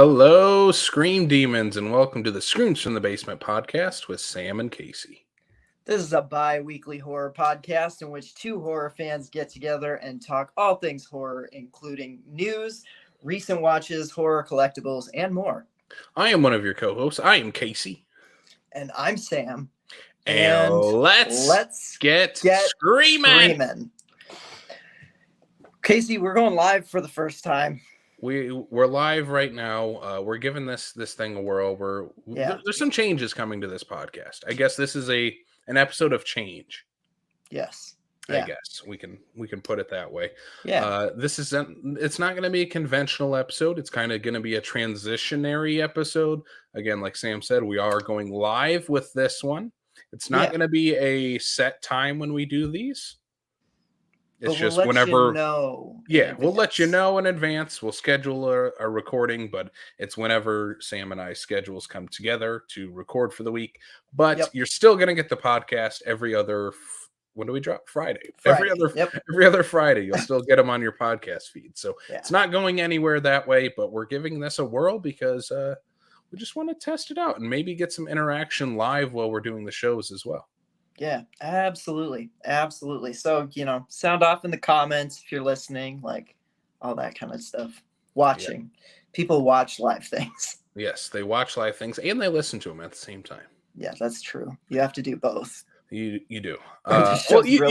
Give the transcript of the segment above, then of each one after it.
Hello, Scream Demons, and welcome to the Screams from the Basement podcast with Sam and Casey. This is a bi-weekly horror podcast in which two horror fans get together and talk all things horror, including news, recent watches, horror collectibles, and more. I am one of your co-hosts. I am Casey. And I'm Sam. And let's get screaming. Casey, we're going live for the first time. We're live right now. We're giving this thing a whirl. There's some changes coming to this podcast. I guess this is an episode of change. Yes. I guess we can put it that way. Yeah. It's not going to be a conventional episode. It's kind of going to be a transitionary episode. Again, like Sam said, we are going live with this one. It's not going to be a set time when we do these. It's just whenever. We'll let you know in advance. We'll schedule a recording, but it's whenever Sam and I's schedules come together to record for the week. But you're still going to get the podcast every other. When do we drop? Friday. Every other Friday, you'll still get them on your podcast feed. So it's not going anywhere that way, but we're giving this a whirl because we just want to test it out and maybe get some interaction live while we're doing the shows as well. Yeah, absolutely. So, sound off in the comments if you're listening, like all that kind of stuff. Watching. People watch live things. Yes, they watch live things and they listen to them at the same time. Yeah, that's true. You have to do both. You do. You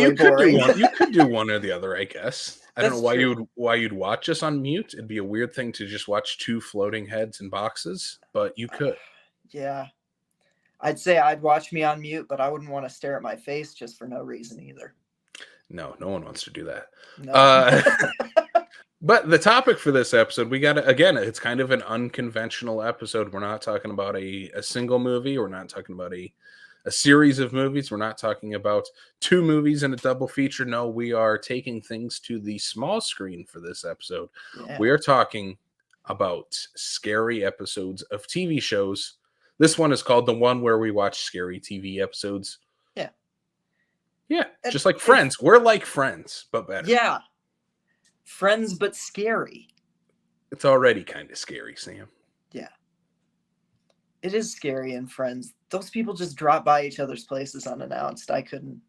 could do one or the other, I guess. I don't know why you'd watch us on mute. It'd be a weird thing to just watch two floating heads in boxes, but you could. Yeah. I'd say I'd watch me on mute, but I wouldn't want to stare at my face just for no reason either. No one wants to do that. No. But the topic for this episode, it's kind of an unconventional episode. We're not talking about a single movie. We're not talking about a series of movies. We're not talking about two movies in a double feature. No, we are taking things to the small screen for this episode. Yeah. We are talking about scary episodes of TV shows. This one is called the one where we watch scary TV episodes. Yeah. Yeah. Just like Friends. We're like Friends, but better. Yeah. Friends, but scary. It's already kind of scary, Sam. Yeah. It is scary in Friends. Those people just drop by each other's places unannounced. I could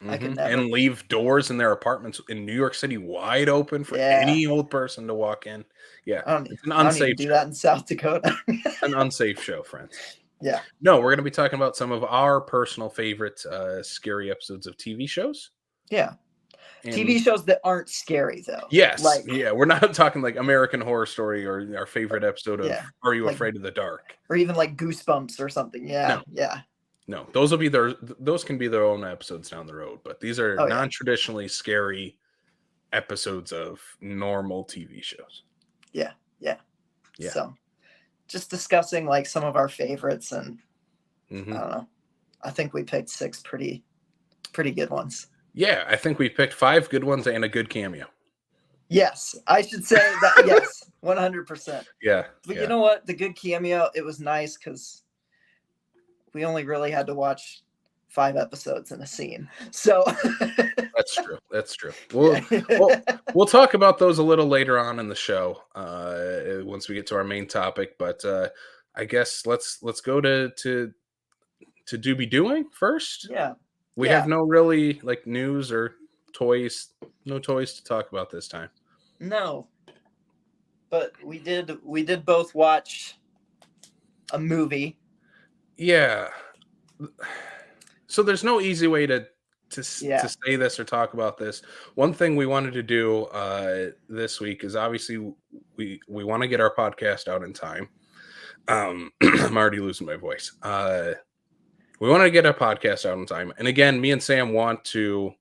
never. And leave doors in their apartments in New York City wide open for any old person to walk in. Yeah, it's an unsafe. I don't do that in South Dakota. An unsafe show, friends. Yeah. No, we're going to be talking about some of our personal favorite scary episodes of TV shows. Yeah. And TV shows that aren't scary, though. Yes. We're not talking like American Horror Story or our favorite episode of Are You Afraid of the Dark? Or even like Goosebumps or something. Yeah. No, those can be their own episodes down the road, but these are non-traditionally scary episodes of normal TV shows. Yeah. So just discussing like some of our favorites and I don't know. I think we picked 6 pretty good ones. Yeah, I think we picked 5 good ones and a good cameo. Yes, I should say that. Yes, 100%. Yeah. But you know what? The good cameo, it was nice because we only really had to watch 5 episodes in a scene. So That's true. We'll talk about those a little later on in the show once we get to our main topic. But I guess let's go to do be doing first. Yeah. We have no really like news or toys. No toys to talk about this time. No. But we did both watch a movie. Yeah. So there's no easy way to say this or talk about this. One thing we wanted to do this week is obviously we want to get our podcast out in time. I'm already losing my voice. We want to get a podcast out in time. And again, me and Sam I want to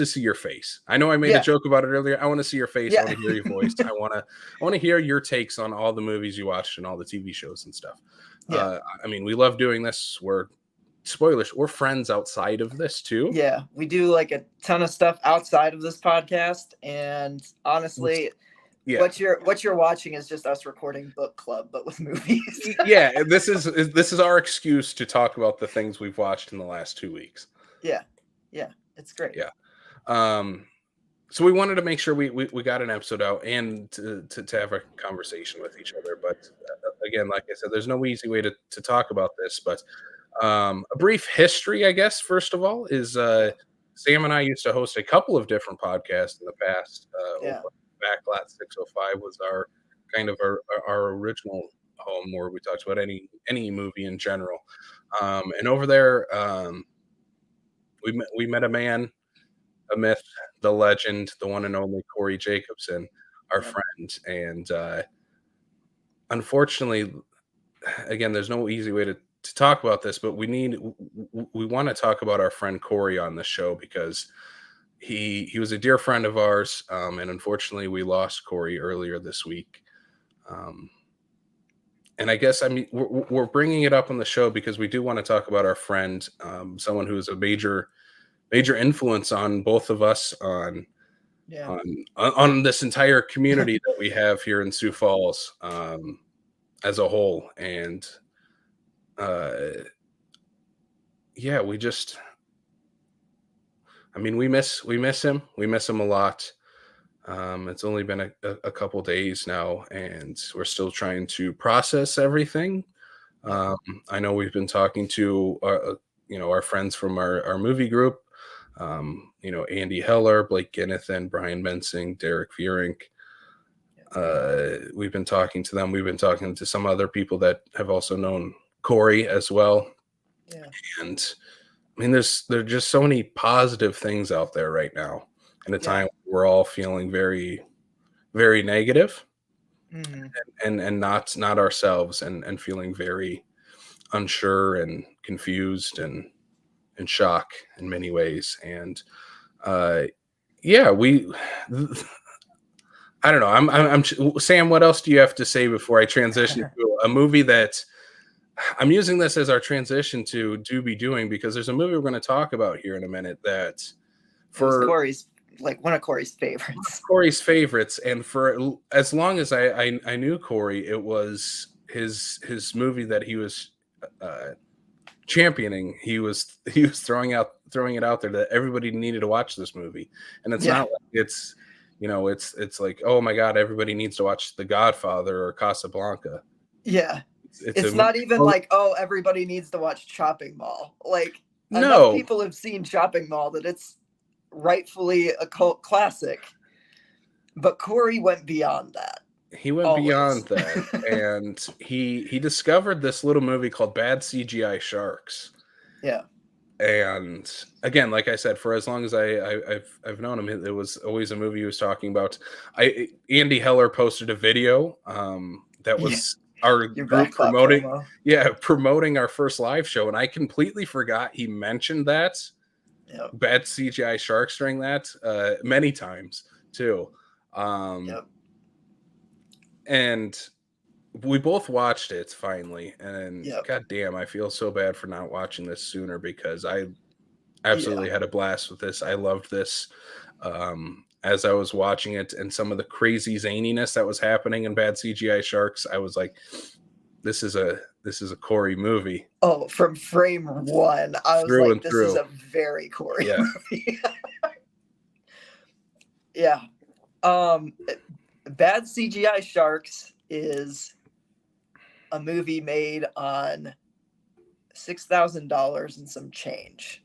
see your face. I know I made a joke about it earlier. I want to see your face. I want to hear your voice. I want to hear your takes on all the movies you watched and all the TV shows and stuff. Yeah. We love doing this. We're friends outside of this too. Yeah, we do like a ton of stuff outside of this podcast. And honestly, what you're watching is just us recording book club, but with movies. Yeah, this is our excuse to talk about the things we've watched in the last 2 weeks. Yeah, it's great. Yeah. So we wanted to make sure we got an episode out and to have a conversation with each other. But again, like I said, there's no easy way to talk about this. But a brief history, I guess, first of all, is Sam and I used to host a couple of different podcasts in the past. Yeah. Backlot 605 was our kind of our original home where we talked about any movie in general. And over there, we met a man, a myth, the legend, the one and only Corey Jacobson, our Yep. friend. And unfortunately, again, there's no easy way to talk about this, but we want to talk about our friend Corey on the show because he was a dear friend of ours, and unfortunately, we lost Corey earlier this week. And I guess we're bringing it up on the show because we do want to talk about our friend, someone who is a major influence on both of us on Yeah. on this entire community that we have here in Sioux Falls as a whole. And yeah, we miss him. We miss him a lot. It's only been a couple days now, and we're still trying to process everything. I know we've been talking to our friends from our movie group. Andy Heller, Blake Ginnethan, Brian Mensing, Derek Vierink. We've been talking to them. We've been talking to some other people that have also known Corey as well. Yeah. And I mean, there's just so many positive things out there right now in a time we're all feeling very, very negative, and not ourselves, and feeling very unsure and confused and in shock in many ways. And yeah, I don't know. I'm Sam. What else do you have to say before I transition to a movie that I'm using this as our transition to do be doing, because there's a movie we're going to talk about here in a minute that for Corey's one of Corey's favorites. And for as long as I knew Corey, it was his movie that he was championing. He was throwing it out there that everybody needed to watch this movie. And it's not like it's like, oh my God, everybody needs to watch The Godfather or Casablanca. Yeah. It's not even like, oh, everybody needs to watch Chopping Mall. Like, enough people have seen Chopping Mall that it's rightfully a cult classic. But Corey went beyond that. He went beyond that, and he discovered this little movie called Bad CGI Sharks. Yeah. And again, like I said, for as long as I've known him, it was always a movie he was talking about. Andy Heller posted a video that was our group promoting our first live show, and I completely forgot he mentioned that. Yep. Bad CGI Sharks during that many times too. And we both watched it finally, and God damn, I feel so bad for not watching this sooner, because I absolutely had a blast with this. I loved this as I was watching it, and some of the crazy zaniness that was happening in Bad CGI Sharks. I was like, this is a Corey movie. Oh, from frame one, I was like, this is a very Corey movie. Yeah. Bad CGI Sharks is a movie made on $6,000 and some change.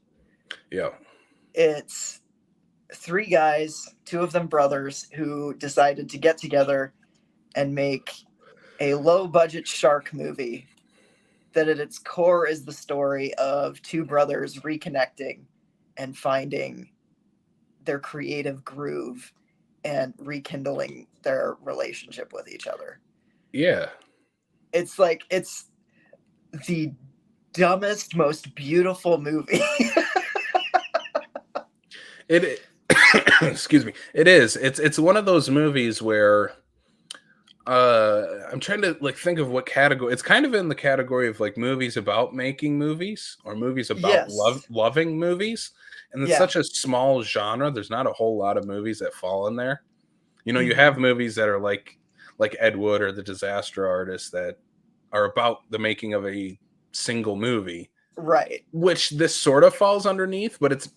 Yeah. It's three guys, two of them brothers, who decided to get together and make a low-budget shark movie that at its core is the story of two brothers reconnecting and finding their creative groove and rekindling their relationship with each other. Yeah. It's like, it's the dumbest, most beautiful movie. Excuse me. It is. It's one of those movies where I'm trying to think of what category. It's kind of in the category of like movies about making movies, or movies about loving movies. And it's such a small genre. There's not a whole lot of movies that fall in there. You have movies that are like Ed Wood or The Disaster Artist that are about the making of a single movie. Right. Which this sort of falls underneath, but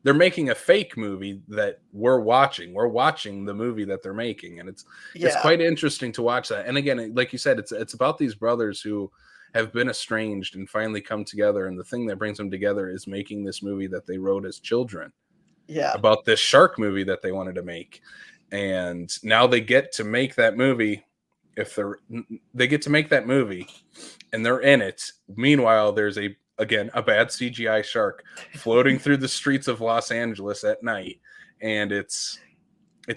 they're making a fake movie that we're watching. We're watching the movie that they're making, and it's quite interesting to watch that. And again, like you said, it's about these brothers who have been estranged and finally come together, and the thing that brings them together is making this movie that they wrote as children. About this shark movie that they wanted to make. And now they get to make that movie. They get to make that movie and they're in it. Meanwhile, there's a bad CGI shark floating through the streets of Los Angeles at night. And it's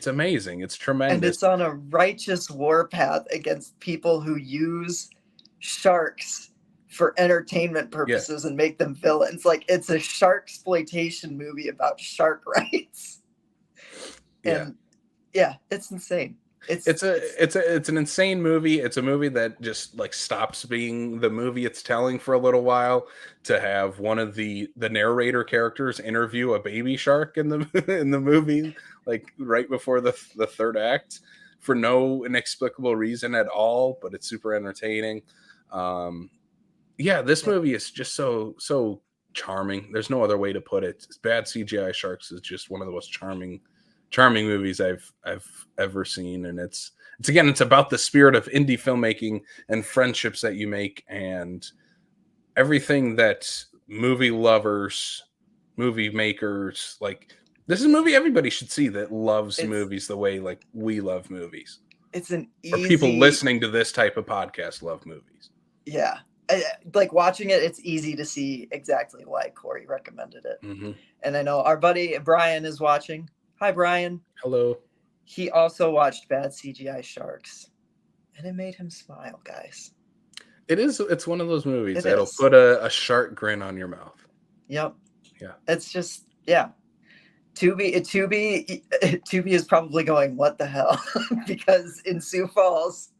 amazing. It's tremendous. And it's on a righteous warpath against people who use sharks for entertainment purposes and make them villains. Like, it's a shark exploitation movie about shark rights. And it's insane. It's an insane movie. It's a movie that just like stops being the movie it's telling for a little while to have one of the narrator characters interview a baby shark in the movie, like right before the third act, for no inexplicable reason at all, but it's super entertaining. This movie is just so charming. There's no other way to put it. Bad CGI Sharks is just one of the most charming movies I've ever seen, and it's about the spirit of indie filmmaking and friendships that you make and everything that movie lovers, movie makers, like, this is a movie everybody should see that loves movies the way like we love movies. It's an or people listening to this type of podcast love movies. Yeah. Like, watching it, it's easy to see exactly why Corey recommended it. Mm-hmm. And I know our buddy Brian is watching. Hi, Brian. Hello. He also watched Bad CGI Sharks, and it made him smile, guys. It's one of those movies that'll put a shark grin on your mouth. Yep. Yeah. It's just, Tubi is probably going, what the hell? Because in Sioux Falls,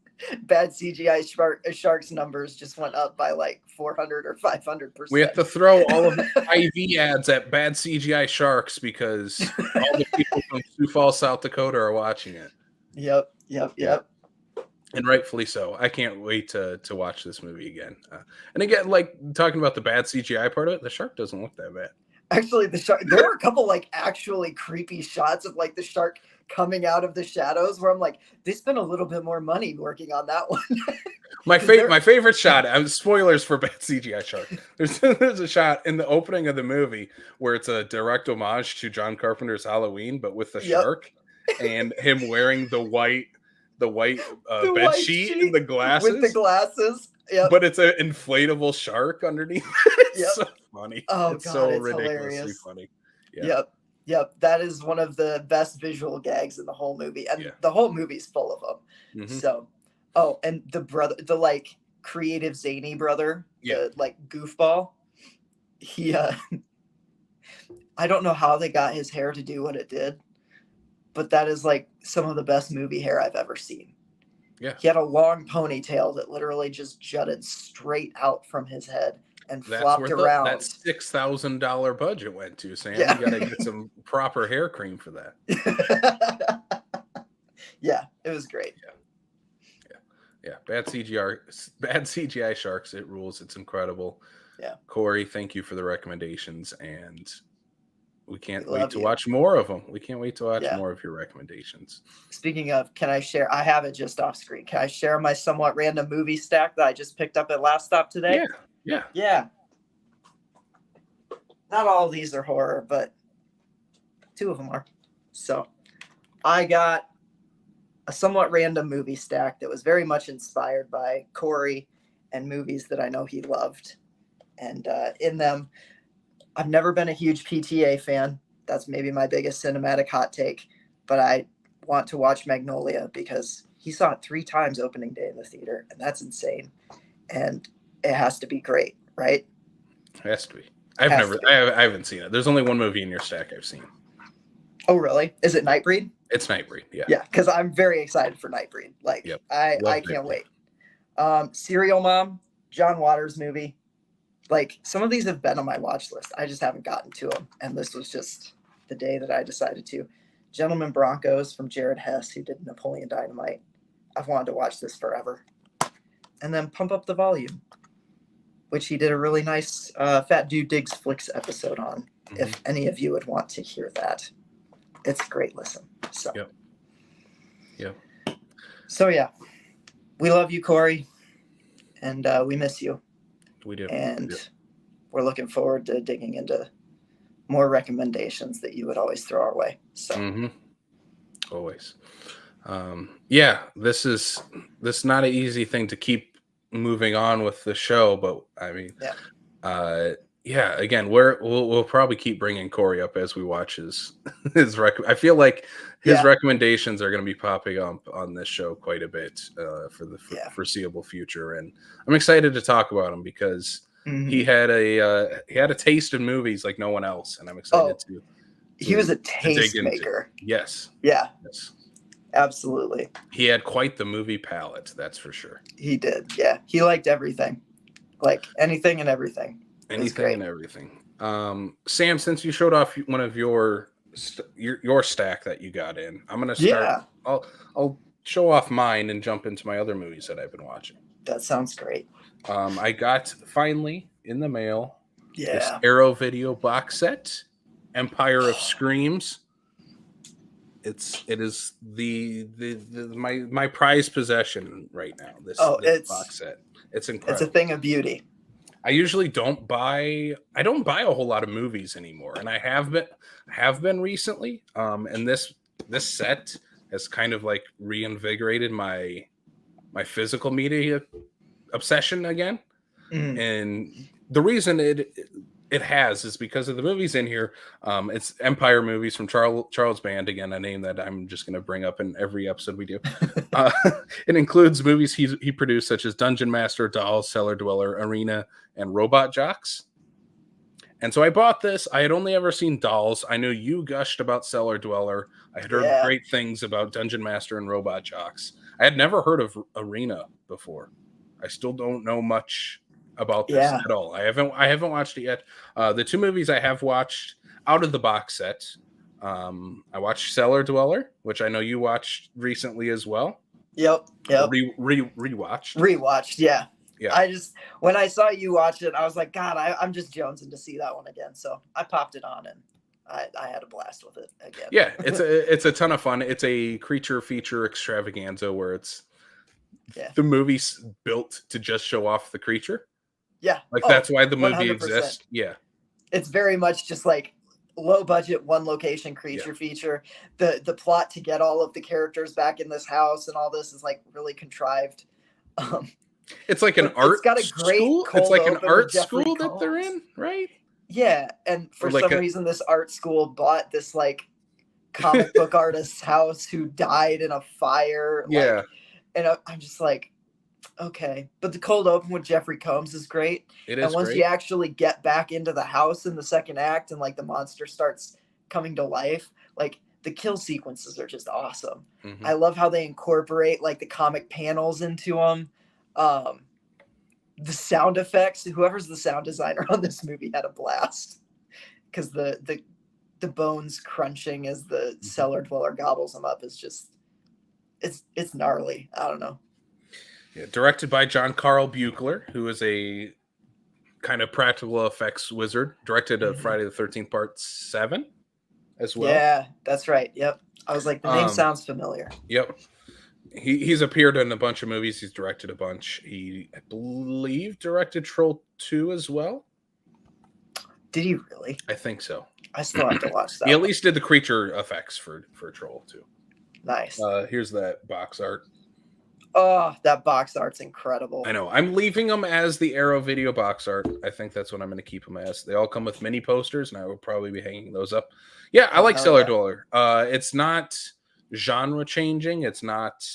Bad CGI Sharks numbers just went up by like 400 or 500%. We have to throw all of the IV ads at Bad CGI Sharks because all the people from Sioux Falls, South Dakota are watching it. Yep. And rightfully so. I can't wait to watch this movie again. And again, like, talking about the bad CGI part of it, the shark doesn't look that bad. Actually, the shark, there were a couple like actually creepy shots of like the shark coming out of the shadows where I'm like, they spent a little bit more money working on that one. My favorite shot, spoilers for Bad CGI Shark. There's a shot in the opening of the movie where it's a direct homage to John Carpenter's Halloween, but with the shark and him wearing the white bed sheet and the glasses. With the glasses. Yep. But it's an inflatable shark underneath. It's so funny. Oh, it's God, so it's ridiculously hilarious. Funny. Yeah. Yep. That is one of the best visual gags in the whole movie. And the whole movie's full of them. Mm-hmm. So, and the like creative zany brother, the like goofball, he, I don't know how they got his hair to do what it did, but that is like some of the best movie hair I've ever seen. Yeah. He had a long ponytail that literally just jutted straight out from his head and flopped around. That $6,000 budget went to, Sam. You got to get some proper hair cream for that. Yeah, it was great. Yeah. Bad CGI Sharks. It rules. It's incredible. Yeah. Corey, thank you for the recommendations, and we can't wait to watch more of them. We can't wait to watch more of your recommendations. Speaking of, can I share? I have it just off screen. Can I share my somewhat random movie stack that I just picked up at Last Stop today? Yeah. Not all of these are horror, but 2 of them are. So I got a somewhat random movie stack that was very much inspired by Corey and movies that I know he loved. And in them, I've never been a huge PTA fan. That's maybe my biggest cinematic hot take. But I want to watch Magnolia because he saw it 3 times opening day in the theater, and that's insane. And it has to be great, right? It has to be. I haven't seen it. There's only one movie in your stack I've seen. Oh, really? Is it Nightbreed? It's Nightbreed, yeah. Yeah, because I'm very excited for Nightbreed. Like, I can't wait. Serial Mom, John Waters movie. Like, some of these have been on my watch list. I just haven't gotten to them. And this was just the day that I decided to. Gentleman Broncos from Jared Hess, who did Napoleon Dynamite. I've wanted to watch this forever. And then Pump Up the Volume, which he did a really nice Fat Dude Digs Flicks episode on. if any of you would want to hear that. It's a great listen. So. Yep. So yeah, we love you, Corey, and we miss you. We do. And we're looking forward to digging into more recommendations that you would always throw our way. So always. This is not an easy thing to keep moving on with the show, but I mean, again, we'll probably keep bringing Corey up as we watch his I feel like his recommendations are going to be popping up on this show quite a bit for the foreseeable future, and I'm excited to talk about him because he had a taste in movies like no one else, and I'm excited to. He was a taste maker. Yes. Yeah. Yes. Absolutely. He had quite the movie palette, that's for sure. He did. Yeah. He liked everything. Like anything and everything. Anything and everything. Sam, since you showed off one of your stack that you got in, I'm gonna start. Yeah. I'll show off mine and jump into my other movies that I've been watching. That sounds great. I got finally in the mail this Arrow Video box set, Empire of Screams. It is my prized possession right now. This box set. It's incredible. It's a thing of beauty. I usually don't buy a whole lot of movies anymore, and I have been recently. And this set has kind of like reinvigorated my physical media obsession again. And the reason it has is because of the movies in here. It's Empire movies from Charles Band, again, a name that I'm just going to bring up in every episode we do. It includes movies he produced such as Dungeon Master, Dolls, Cellar Dweller, Arena, and Robot Jocks. And so I bought this. I had only ever seen Dolls. I knew you gushed about Cellar Dweller. I had heard great things about Dungeon Master and Robot Jocks. I had never heard of Arena before. I still don't know much about this at all. I haven't watched it yet. The two movies I have watched out of the box set, I watched Cellar Dweller, which I know you watched recently as well. Yep. Rewatched. Yeah. When I saw you watch it, I was like, God, I'm just jonesing to see that one again. So I popped it on and I had a blast with it again. Yeah, it's a ton of fun. It's a creature feature extravaganza where it's the movie's built to just show off the creature. Yeah. Like that's why the movie 100%. exists. Yeah. It's very much just like low budget, one location creature feature. The plot to get all of the characters back in this house and all this is like really contrived. It's like an art school. It's like an art school that they're in, right? Yeah. And for some reason, this art school bought this like comic book artist's house who died in a fire. Yeah. And I'm just like, okay. But the cold open with Jeffrey Combs is great. It is. And once you actually get back into the house in the second act and like the monster starts coming to life, like the kill sequences are just awesome. Mm-hmm. I love how they incorporate like the comic panels into them. The sound effects, whoever's the sound designer on this movie had a blast because the bones crunching as the cellar dweller gobbles them up is just it's gnarly. I don't know. Yeah, directed by John Carl Buechler, who is a kind of practical effects wizard. Directed Friday the 13th Part 7 as well. Yeah, that's right. Yep. I was like, the name sounds familiar. Yep. He's appeared in a bunch of movies. He's directed a bunch. He, I believe, directed Troll 2 as well. Did he really? I think so. I still have to watch that. He at least did the creature effects for Troll 2. Nice. Here's that box art. Oh, that box art's incredible. I know. I'm leaving them as the Arrow Video box art. I think that's what I'm going to keep them as. They all come with mini posters, and I will probably be hanging those up. Yeah, I like Cellar Dweller. It's not genre changing. It's not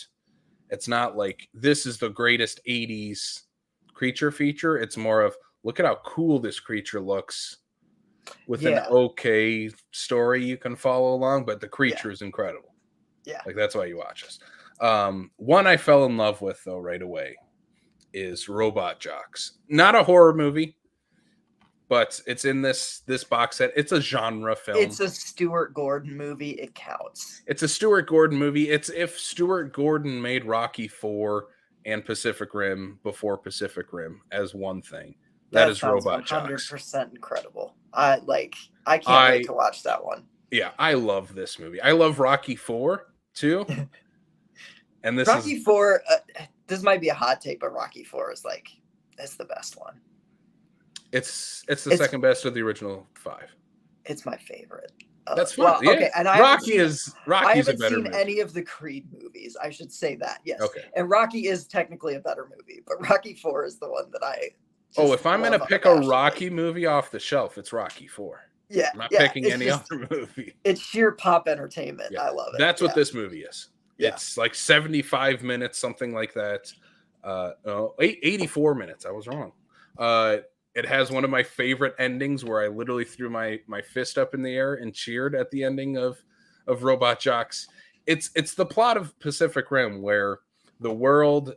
like this is the greatest 80s creature feature. It's more of look at how cool this creature looks with an okay story you can follow along, but the creature is incredible. Yeah. Like that's why you watch this. One I fell in love with though right away is Robot Jocks. Not a horror movie, but it's in this box set. It's a genre film. It's a Stuart Gordon movie. It counts. It's a Stuart Gordon movie. It's if Stuart Gordon made Rocky IV and Pacific Rim before Pacific Rim as one thing. That is Robot Jocks. 100% incredible. I can't wait to watch that one. Yeah, I love this movie. I love Rocky 4 too. And this Rocky 4, this might be a hot take, but Rocky 4 is it's the best one. It's the second best of the original 5. It's my favorite. That's fine. Well, yeah. Okay, and Rocky's I haven't a better seen movie. any of the Creed movies. I should say that. Yes. Okay. And Rocky is technically a better movie, but Rocky 4 is the one that I. If I'm gonna pick a Rocky movie off the shelf, it's Rocky 4. Yeah. I'm not picking any other movie. It's sheer pop entertainment. Yeah. I love it. That's what this movie is. Yeah. It's like 75 minutes, something like that. 84 minutes. I was wrong. It has one of my favorite endings where I literally threw my fist up in the air and cheered at the ending of Robot Jox. It's the plot of Pacific Rim where the world,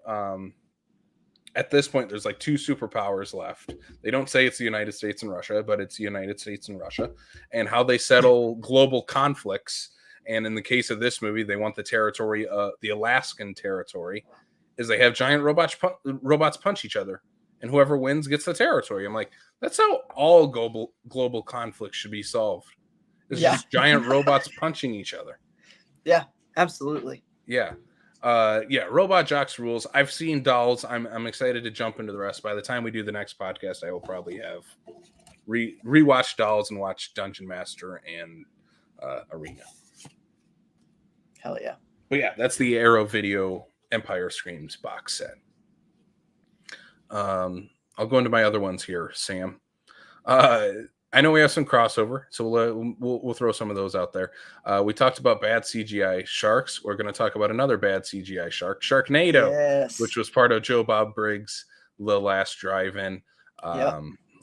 at this point, there's like 2 superpowers left. They don't say it's the United States and Russia, but it's the United States and Russia, and how they settle global conflicts. And in the case of this movie, they want the territory, the Alaskan territory, is they have giant robots punch each other. And whoever wins gets the territory. I'm like, that's how all global conflicts should be solved. It's just giant robots punching each other. Yeah, absolutely. Yeah. Robot Jox rules. I've seen Dolls. I'm excited to jump into the rest. By the time we do the next podcast, I will probably have rewatched Dolls and watched Dungeon Master and Arena. Hell yeah. But yeah, that's the Arrow Video Empire Screams box set. I'll go into my other ones here, Sam. I know we have some crossover, so we'll throw some of those out there. We talked about bad CGI sharks. We're going to talk about another bad CGI shark, Sharknado, which was part of Joe Bob Briggs' The Last Drive-In,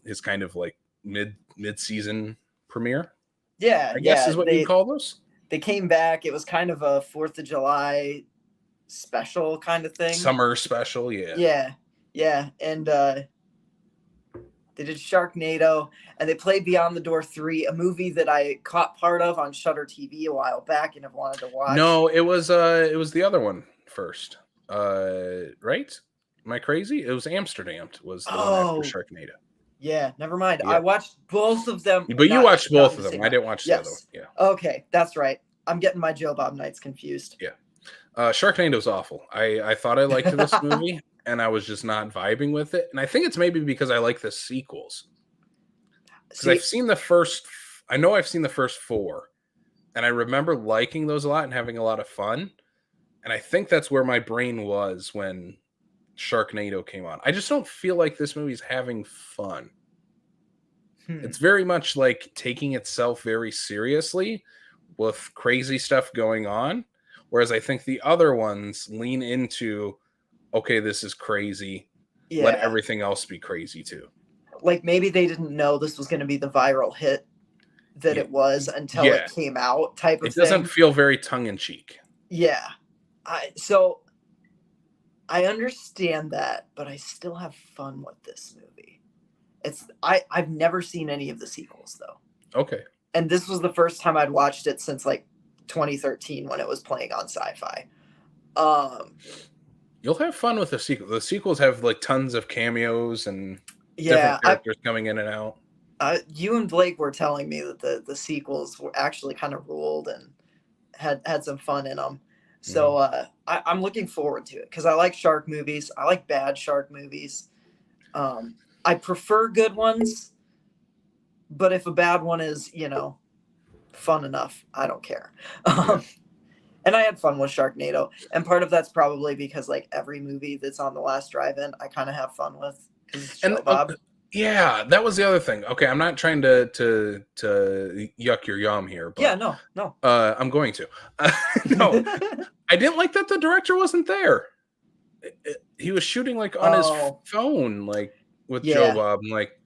his kind of like mid-season premiere. Yeah, I guess is what you call those. They came back. It was kind of a 4th of July special kind of thing. Summer special, yeah. Yeah, and they did Sharknado, and they played Beyond the Door 3, a movie that I caught part of on Shudder TV a while back and have wanted to watch. No, it was the other one first. Right? Am I crazy? It was Amsterdam was the one after Sharknado. Yeah, never mind. Yeah. I watched both of them. But you watched both of them. I didn't watch the other one. Yeah. Okay, that's right. I'm getting my Joe Bob nights confused. Yeah. Sharknado's awful. I thought I liked this movie, and I was just not vibing with it. And I think it's maybe because I like the sequels. Because I've seen the first 4, and I remember liking those a lot and having a lot of fun. And I think that's where my brain was when Sharknado came on. I just don't feel like this movie's having fun. It's very much like taking itself very seriously with crazy stuff going on. Whereas I think the other ones lean into, okay, this is crazy. Yeah. Let everything else be crazy too. Like maybe they didn't know this was going to be the viral hit that it was until it came out type of thing. It doesn't feel very tongue-in-cheek. Yeah. I understand that, but I still have fun with this movie. I've never seen any of the sequels though. Okay. And this was the first time I'd watched it since like 2013 when it was playing on Sci-Fi. You'll have fun with the sequel. The sequels have like tons of cameos and different characters coming in and out. You and Blake were telling me that the sequels were actually kind of ruled and had some fun in them. So I'm looking forward to it because I like shark movies. I like bad shark movies. I prefer good ones, but if a bad one is, fun enough, I don't care. And I had fun with Sharknado. And part of that's probably because like every movie that's on The Last Drive-In, I kind of have fun with. And Bob. Yeah, that was the other thing. Okay, I'm not trying to yuck your yum here. But, yeah, no. I'm going to. No, I didn't like that the director wasn't there. He was shooting like on his phone, like with Joe Bob. I'm like,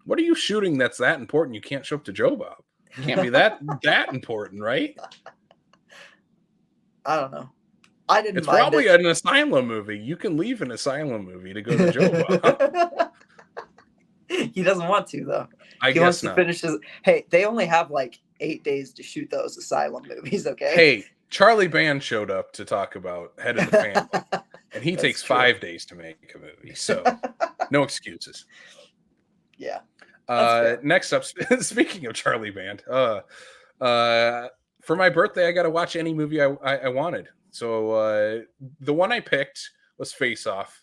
what are you shooting that's that important? You can't show up to Joe Bob. It can't be that important, right? I don't know. I didn't. It's probably an asylum movie. You can leave an asylum movie to go to Joe Bob. He doesn't want to though. He wants to finish his. Hey, they only have like 8 days to shoot those asylum movies. Okay. Hey, Charlie Band showed up to talk about Head of the Family, and he takes 5 days to make a movie. So no excuses. Yeah. That's fair. Next up, speaking of Charlie Band, for my birthday, I got to watch any movie I wanted. So the one I picked was Face Off,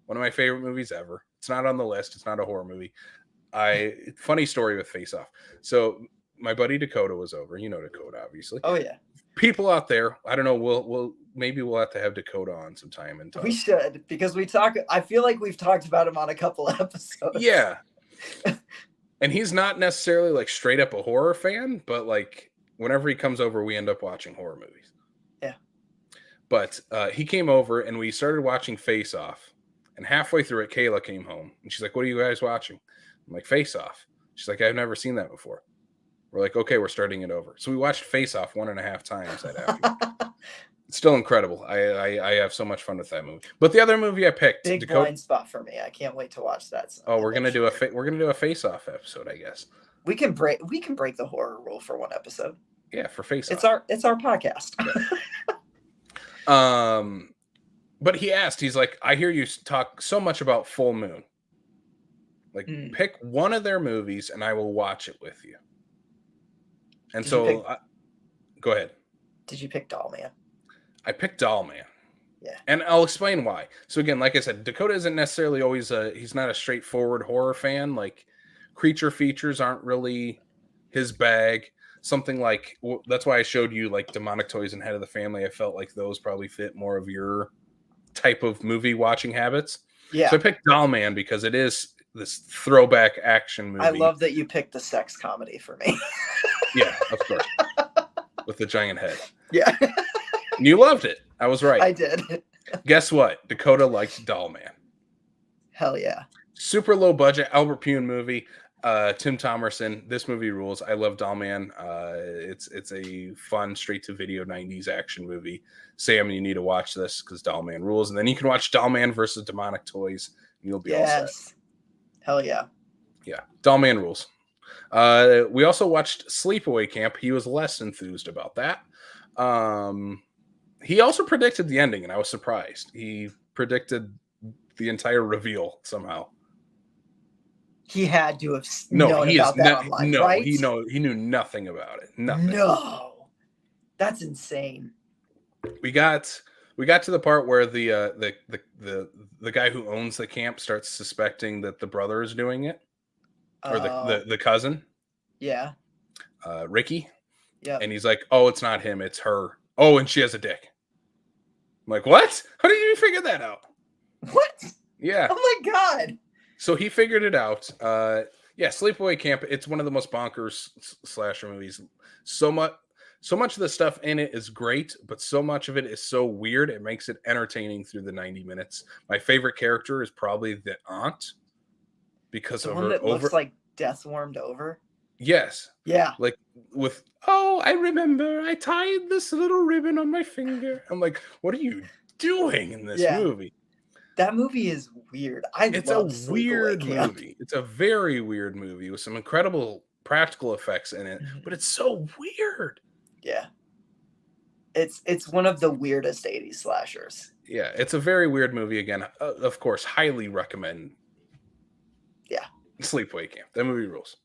one of my favorite movies ever. It's not on the list. It's not a horror movie. Funny story with Face Off. So my buddy Dakota was over. You know Dakota, obviously. Oh yeah. People out there, I don't know. We'll have to have Dakota on sometime and talk. We should, because I feel like we've talked about him on a couple episodes. Yeah. And he's not necessarily like straight up a horror fan, but like whenever he comes over, we end up watching horror movies. Yeah. But he came over and we started watching Face Off. And halfway through it, Kayla came home and she's like, "What are you guys watching?" I'm like, "Face Off." She's like, "I've never seen that before." We're like, "Okay, we're starting it over." So we watched Face Off 1.5 times that afternoon. It's still incredible. I have so much fun with that movie. But the other movie I picked, big blind spot for me. I can't wait to watch that. We're gonna do a Face Off episode, I guess. We can break the horror rule for one episode. Yeah, for Face Off. It's our podcast. But he asked, he's like, "I hear you talk so much about Full Moon. Like, pick one of their movies and I will watch it with you." And go ahead. Did you pick Doll Man? I picked Doll Man. Yeah. And I'll explain why. So again, like I said, Dakota isn't necessarily always he's not a straightforward horror fan. Like creature features aren't really his bag. Something like, that's why I showed you like Demonic Toys and Head of the Family. I felt like those probably fit more of your type of movie watching habits. Yeah. So I picked Doll Man because it is this throwback action movie. I love that you picked the sex comedy for me. Yeah, of course. With the giant head. Yeah. You loved it. I was right. I did. Guess what? Dakota liked Doll Man. Hell yeah. Super low budget Albert Pune movie. Tim Thomerson. This movie rules. I love Doll Man. It's a fun straight to video 90s action movie. Sam, you need to watch this because Doll Man rules. And then you can watch Doll Man versus Demonic Toys and you'll be all set. Hell yeah. Yeah. Doll Man rules. We also watched Sleepaway Camp. He was less enthused about that. He also predicted the ending, and I was surprised. He predicted the entire reveal somehow. He had to have known about that online, right? He knew nothing about it. Nothing. No, that's insane. We got to the part where the guy who owns the camp starts suspecting that the brother is doing it, or the cousin. Yeah. Ricky. Yeah. And he's like, "Oh, it's not him, it's her. Oh, and she has a dick." I'm like, "What? How did you figure that out?" What? Yeah. Oh my god. So he figured it out. Yeah, Sleepaway Camp. It's one of the most bonkers slasher movies. So much of the stuff in it is great, but so much of it is so weird. It makes it entertaining through the 90 minutes. My favorite character is probably the aunt because of her looks like death warmed over. Yes. Yeah. Like with, "Oh, I remember I tied this little ribbon on my finger." I'm like, what are you doing in this movie? That movie is weird. It's a weird movie. It's a very weird movie with some incredible practical effects in it, but it's so weird. Yeah. It's one of the weirdest 80s slashers. Yeah, it's a very weird movie. Again, of course, highly recommend. Yeah. Sleepaway Camp. That movie rules.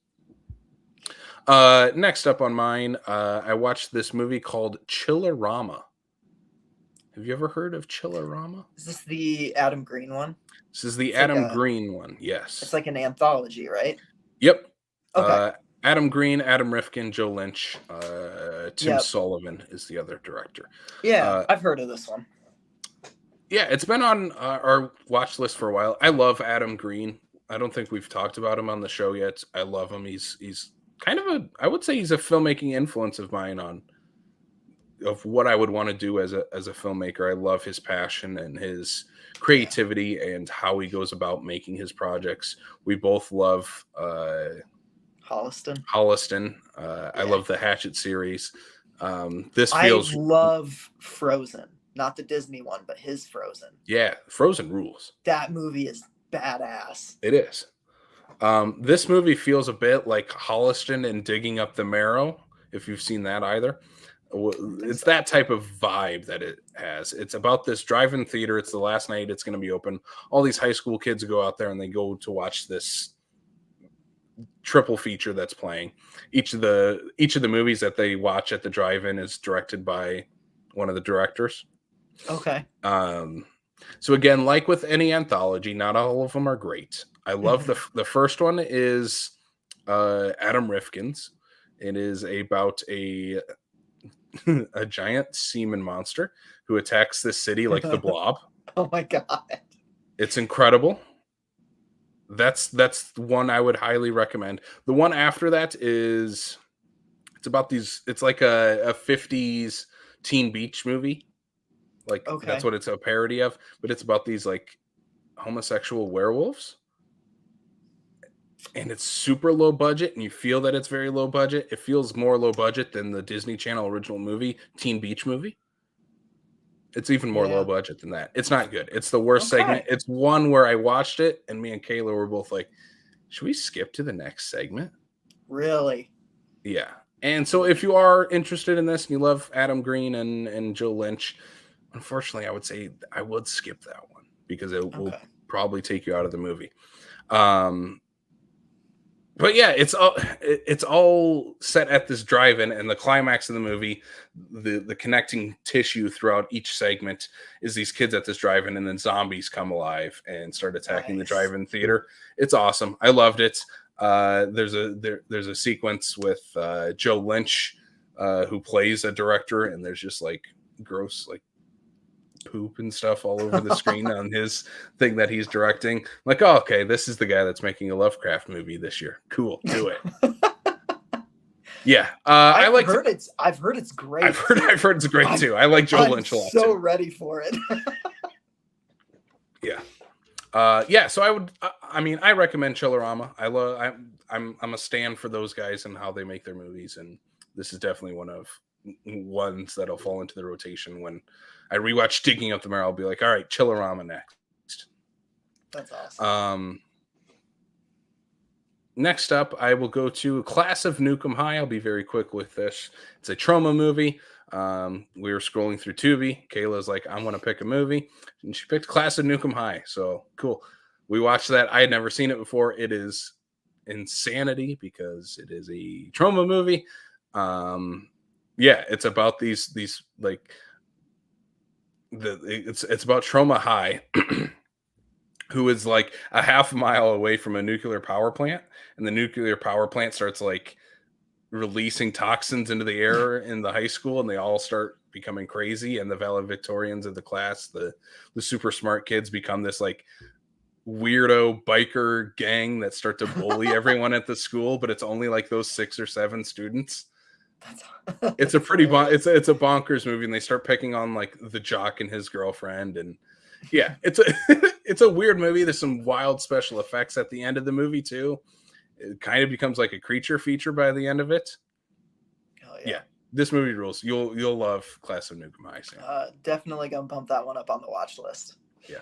Next up on mine, I watched this movie called Chillerama. Have you ever heard of Chillerama? Is this the Adam Green one? This is the Adam Green one, yes. It's like an anthology, right? Yep. Okay. Adam Green, Adam Rifkin, Joe Lynch, Tim Sullivan is the other director. Yeah, I've heard of this one. Yeah, it's been on our watch list for a while. I love Adam Green. I don't think we've talked about him on the show yet. I love him. He's kind of I would say he's a filmmaking influence of mine of what I would want to do as a filmmaker. I love his passion and his creativity and how he goes about making his projects. We both love Holliston. I love the Hatchet series. I love Frozen, not the Disney one, but his Frozen. Yeah, Frozen rules. That movie is badass. It is. This movie feels a bit like Holliston and Digging Up the Marrow, if you've seen that either. It's that type of vibe that it has. It's about this drive-in theater. It's the last night it's going to be open. All these high school kids go out there and they go to watch this triple feature that's playing. Each of the movies that they watch at the drive-in is directed by one of the directors. Okay. So again, like with any anthology, not all of them are great. I love the first one is Adam Rifkin's. It is about a giant semen monster who attacks the city like the Blob. Oh my god. It's incredible. That's one I would highly recommend. The one after that is it's about these it's like a 50s teen beach movie. Like that's what it's a parody of, but it's about these like homosexual werewolves. And it's super low budget, and you feel that it's very low budget. It feels more low budget than the Disney Channel original movie, Teen Beach Movie. It's even more low budget than that. It's not good. It's the worst segment. It's one where I watched it, and me and Kayla were both like, should we skip to the next segment? Really? Yeah. And so if you are interested in this and you love Adam Green and Joe Lynch, unfortunately, I would say I would skip that one because it will probably take you out of the movie. But yeah, it's all set at this drive-in, and the climax of the movie, the connecting tissue throughout each segment is these kids at this drive-in, and then zombies come alive and start attacking the drive-in theater. It's awesome. I loved it. There's a sequence with Joe Lynch, who plays a director, and there's just like gross like poop and stuff all over the screen on his thing that he's directing. Like, oh, okay, this is the guy that's making a Lovecraft movie this year. Cool, do it. Yeah, I've heard it's great. I've heard it's great too. I like Joe Lynch a lot. So ready for it. Yeah. Yeah. So I recommend Chillerama. I'm a stand for those guys and how they make their movies, and this is definitely one of ones that'll fall into the rotation when I rewatch Digging Up the Marrow. I'll be like, all right, Chillerama next. That's awesome. Next up, I will go to Class of Nukem High. I'll be very quick with this. It's a trauma movie. We were scrolling through Tubi. Kayla's like, I want to pick a movie. And she picked Class of Nukem High. So cool. We watched that. I had never seen it before. It is insanity because it is a trauma movie. Yeah, it's about these like it's about Trauma High, who is like a half mile away from a nuclear power plant, and the nuclear power plant starts like releasing toxins into the air in the high school, and they all start becoming crazy. And the valedictorians of the class, the super smart kids, become this like weirdo biker gang that start to bully everyone at the school, but it's only like those 6 or 7 students. It's a pretty it's a bonkers movie, and they start picking on like the jock and his girlfriend, and yeah, it's a weird movie. There's some wild special effects at the end of the movie too. It kind of becomes like a creature feature by the end of it. Oh, yeah, this movie rules. You'll love Class of Nukem High, Sam. Definitely gonna bump that one up on the watch list. Yeah.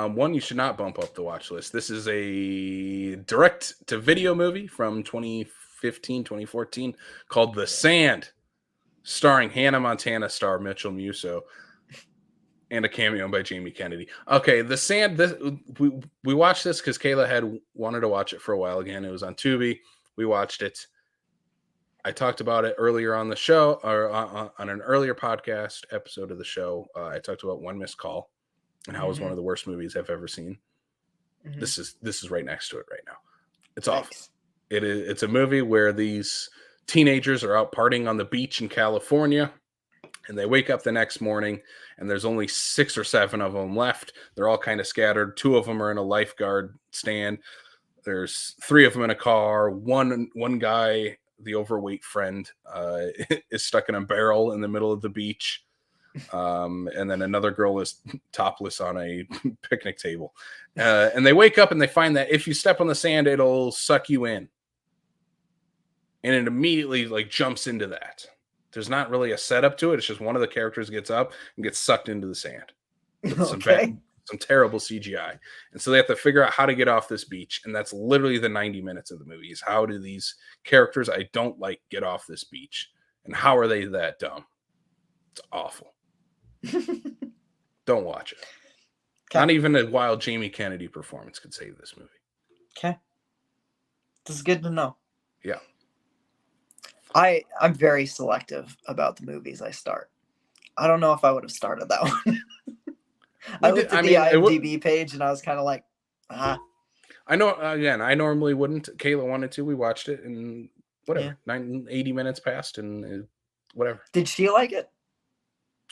One you should not bump up the watch list. This is a direct to video movie from 2014 called The Sand, starring Hannah Montana star Mitchell Musso, and a cameo by Jamie Kennedy. Okay, The Sand. We watched this because Kayla had wanted to watch it for a while again. It was on Tubi. We watched it. I talked about it earlier on the show, or on an earlier podcast episode of the show. I talked about One Missed Call and how it was one of the worst movies I've ever seen. Mm-hmm. This is right next to it right now. It's awful. It's a movie where these teenagers are out partying on the beach in California, and they wake up the next morning, and there's only 6 or 7 of them left. They're all kind of scattered. 2 of them are in a lifeguard stand. There's 3 of them in a car. One guy, the overweight friend, is stuck in a barrel in the middle of the beach. And then another girl is topless on a picnic table. And they wake up and they find that if you step on the sand, it'll suck you in. And it immediately like jumps into that. There's not really a setup to it. It's just one of the characters gets up and gets sucked into the sand. Some terrible CGI. And so they have to figure out how to get off this beach. And that's literally the 90 minutes of the movie is how do these characters I don't like get off this beach? And how are they that dumb? It's awful. Don't watch it. Okay. Not even a wild Jamie Kennedy performance could save this movie. Okay. It's good to know. Yeah. I'm very selective about the movies I start. I don't know if I would have started that one. I looked at the IMDb page and I was kind of like, I know, again, I normally wouldn't. Kayla wanted to. We watched it and whatever. 80 minutes passed and whatever. Did she like it?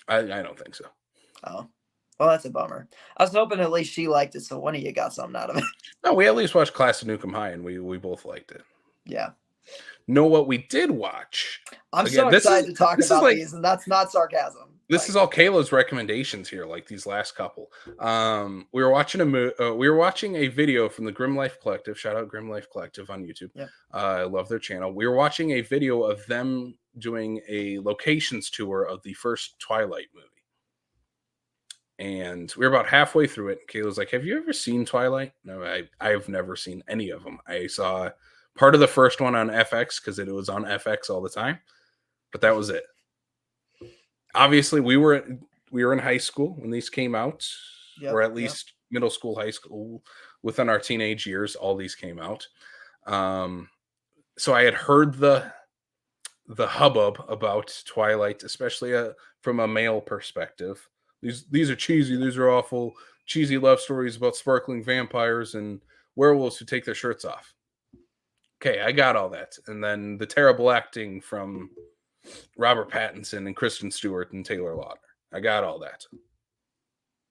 I don't think so. Oh. Well, that's a bummer. I was hoping at least she liked it, so one of you got something out of it. No, we at least watched Class of Nukem High, and we both liked it. Yeah. Know what we did watch? I'm so excited to talk about these, and that's not sarcasm. This is all Kayla's recommendations here, like these last couple. We were watching a video from the Grim Life Collective. Shout out Grim Life Collective on YouTube. Yep. I love their channel. We were watching a video of them doing a locations tour of the first Twilight movie. And we were about halfway through it. Kayla's like, "Have you ever seen Twilight?" No, I've never seen any of them. I saw part of the first one on FX because it was on FX all the time, but that was it. Obviously, we were in high school when these came out, or at least middle school, high school. Within our teenage years, all these came out. So I had heard the hubbub about Twilight, especially from a male perspective. These are cheesy. These are awful, cheesy love stories about sparkling vampires and werewolves who take their shirts off. Okay, I got all that. And then the terrible acting from Robert Pattinson and Kristen Stewart and Taylor Lautner. I got all that.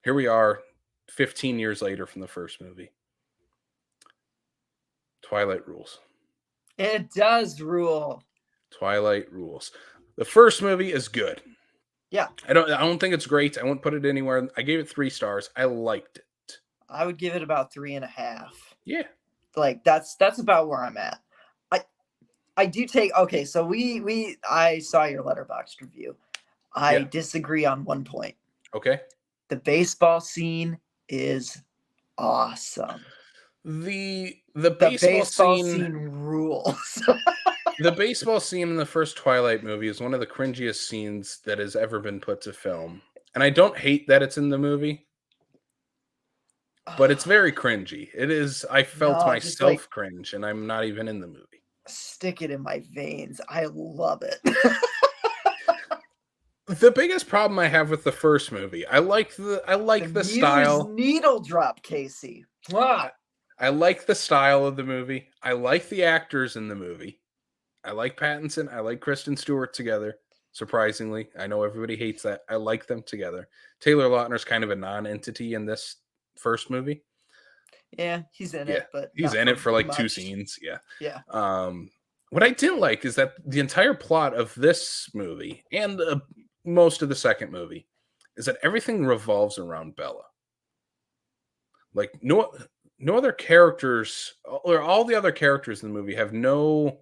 Here we are, 15 years later from the first movie. Twilight rules. It does rule. Twilight rules. The first movie is good. Yeah. I don't think it's great. I won't put it anywhere. I gave it 3 stars. I liked it. I would give it about 3.5. Yeah. Like that's about where I'm at. I do take okay, so I saw your Letterboxd review. I disagree on one point. Okay. The baseball scene is awesome. The baseball scene rules. The baseball scene in the first Twilight movie is one of the cringiest scenes that has ever been put to film. And I don't hate that it's in the movie, but it's very cringy. It is. I felt myself cringe, and I'm not even in the movie. Stick it in my veins. I love it. The biggest problem I have with the first movie, I like the style. Needle drop, Casey. Wow. I like the style of the movie. I like the actors in the movie. I like Pattinson. I like Kristen Stewart together. Surprisingly, I know everybody hates that. I like them together. Taylor Lautner's kind of a non-entity in this first movie. Yeah, he's in it, but he's in it for like 2 scenes. Yeah. Yeah. What I didn't like is that the entire plot of this movie and most of the second movie is that everything revolves around Bella. Like no other characters, or all the other characters in the movie have no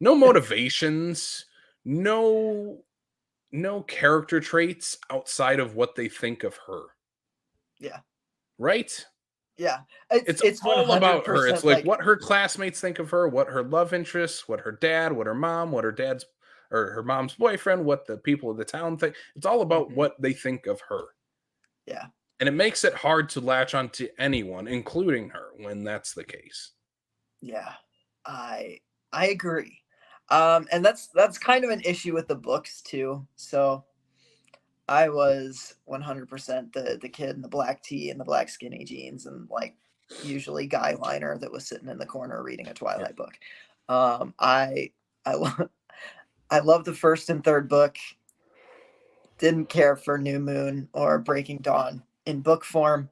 motivations, no character traits outside of what they think of her. Yeah. Right? Yeah. It's all about her. It's like what her classmates think of her, what her love interests, what her dad, what her mom, what her mom's boyfriend, what the people of the town think. It's all about what they think of her. Yeah. And it makes it hard to latch onto anyone, including her, when that's the case. Yeah. I agree. And that's kind of an issue with the books too. So I was 100% the kid in the black tee and the black skinny jeans and like usually guy liner that was sitting in the corner reading a Twilight book. I love the first and third book. Didn't care for New Moon or Breaking Dawn in book form.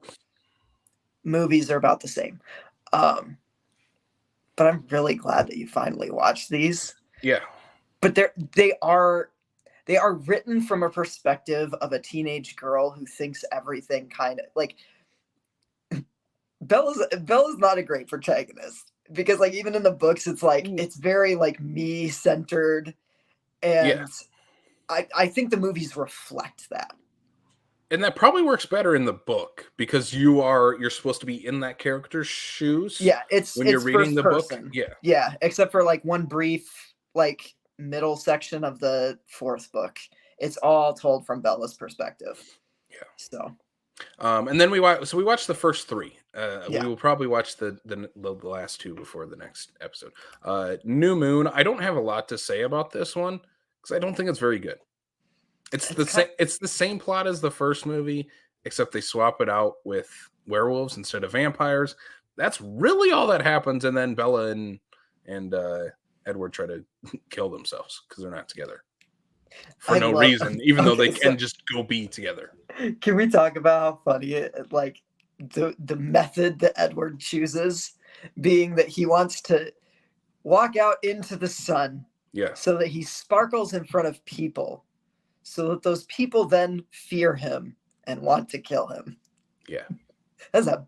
Movies are about the same. But I'm really glad that you finally watched these. Yeah. But they are written from a perspective of a teenage girl who thinks everything kind of like Bella's not a great protagonist because like even in the books it's like it's very like me centered, and I think the movies reflect that. And that probably works better in the book because you're supposed to be in that character's shoes. Yeah, when you're reading the book. Yeah, except for like one brief like middle section of the fourth book. It's all told from Bella's perspective. Yeah. So And then we watched the first three. Yeah. We will probably watch the last two before the next episode. New Moon. I don't have a lot to say about this one because I don't think it's very good. It's the same plot as the first movie, except they swap it out with werewolves instead of vampires. That's really all that happens, and then Bella and Edward try to kill themselves because they're not together for no reason, even though they can just go be together. Can we talk about how funny the method that Edward chooses, being that he wants to walk out into the sun, so that he sparkles in front of people, so that those people then fear him and want to kill him. Yeah, I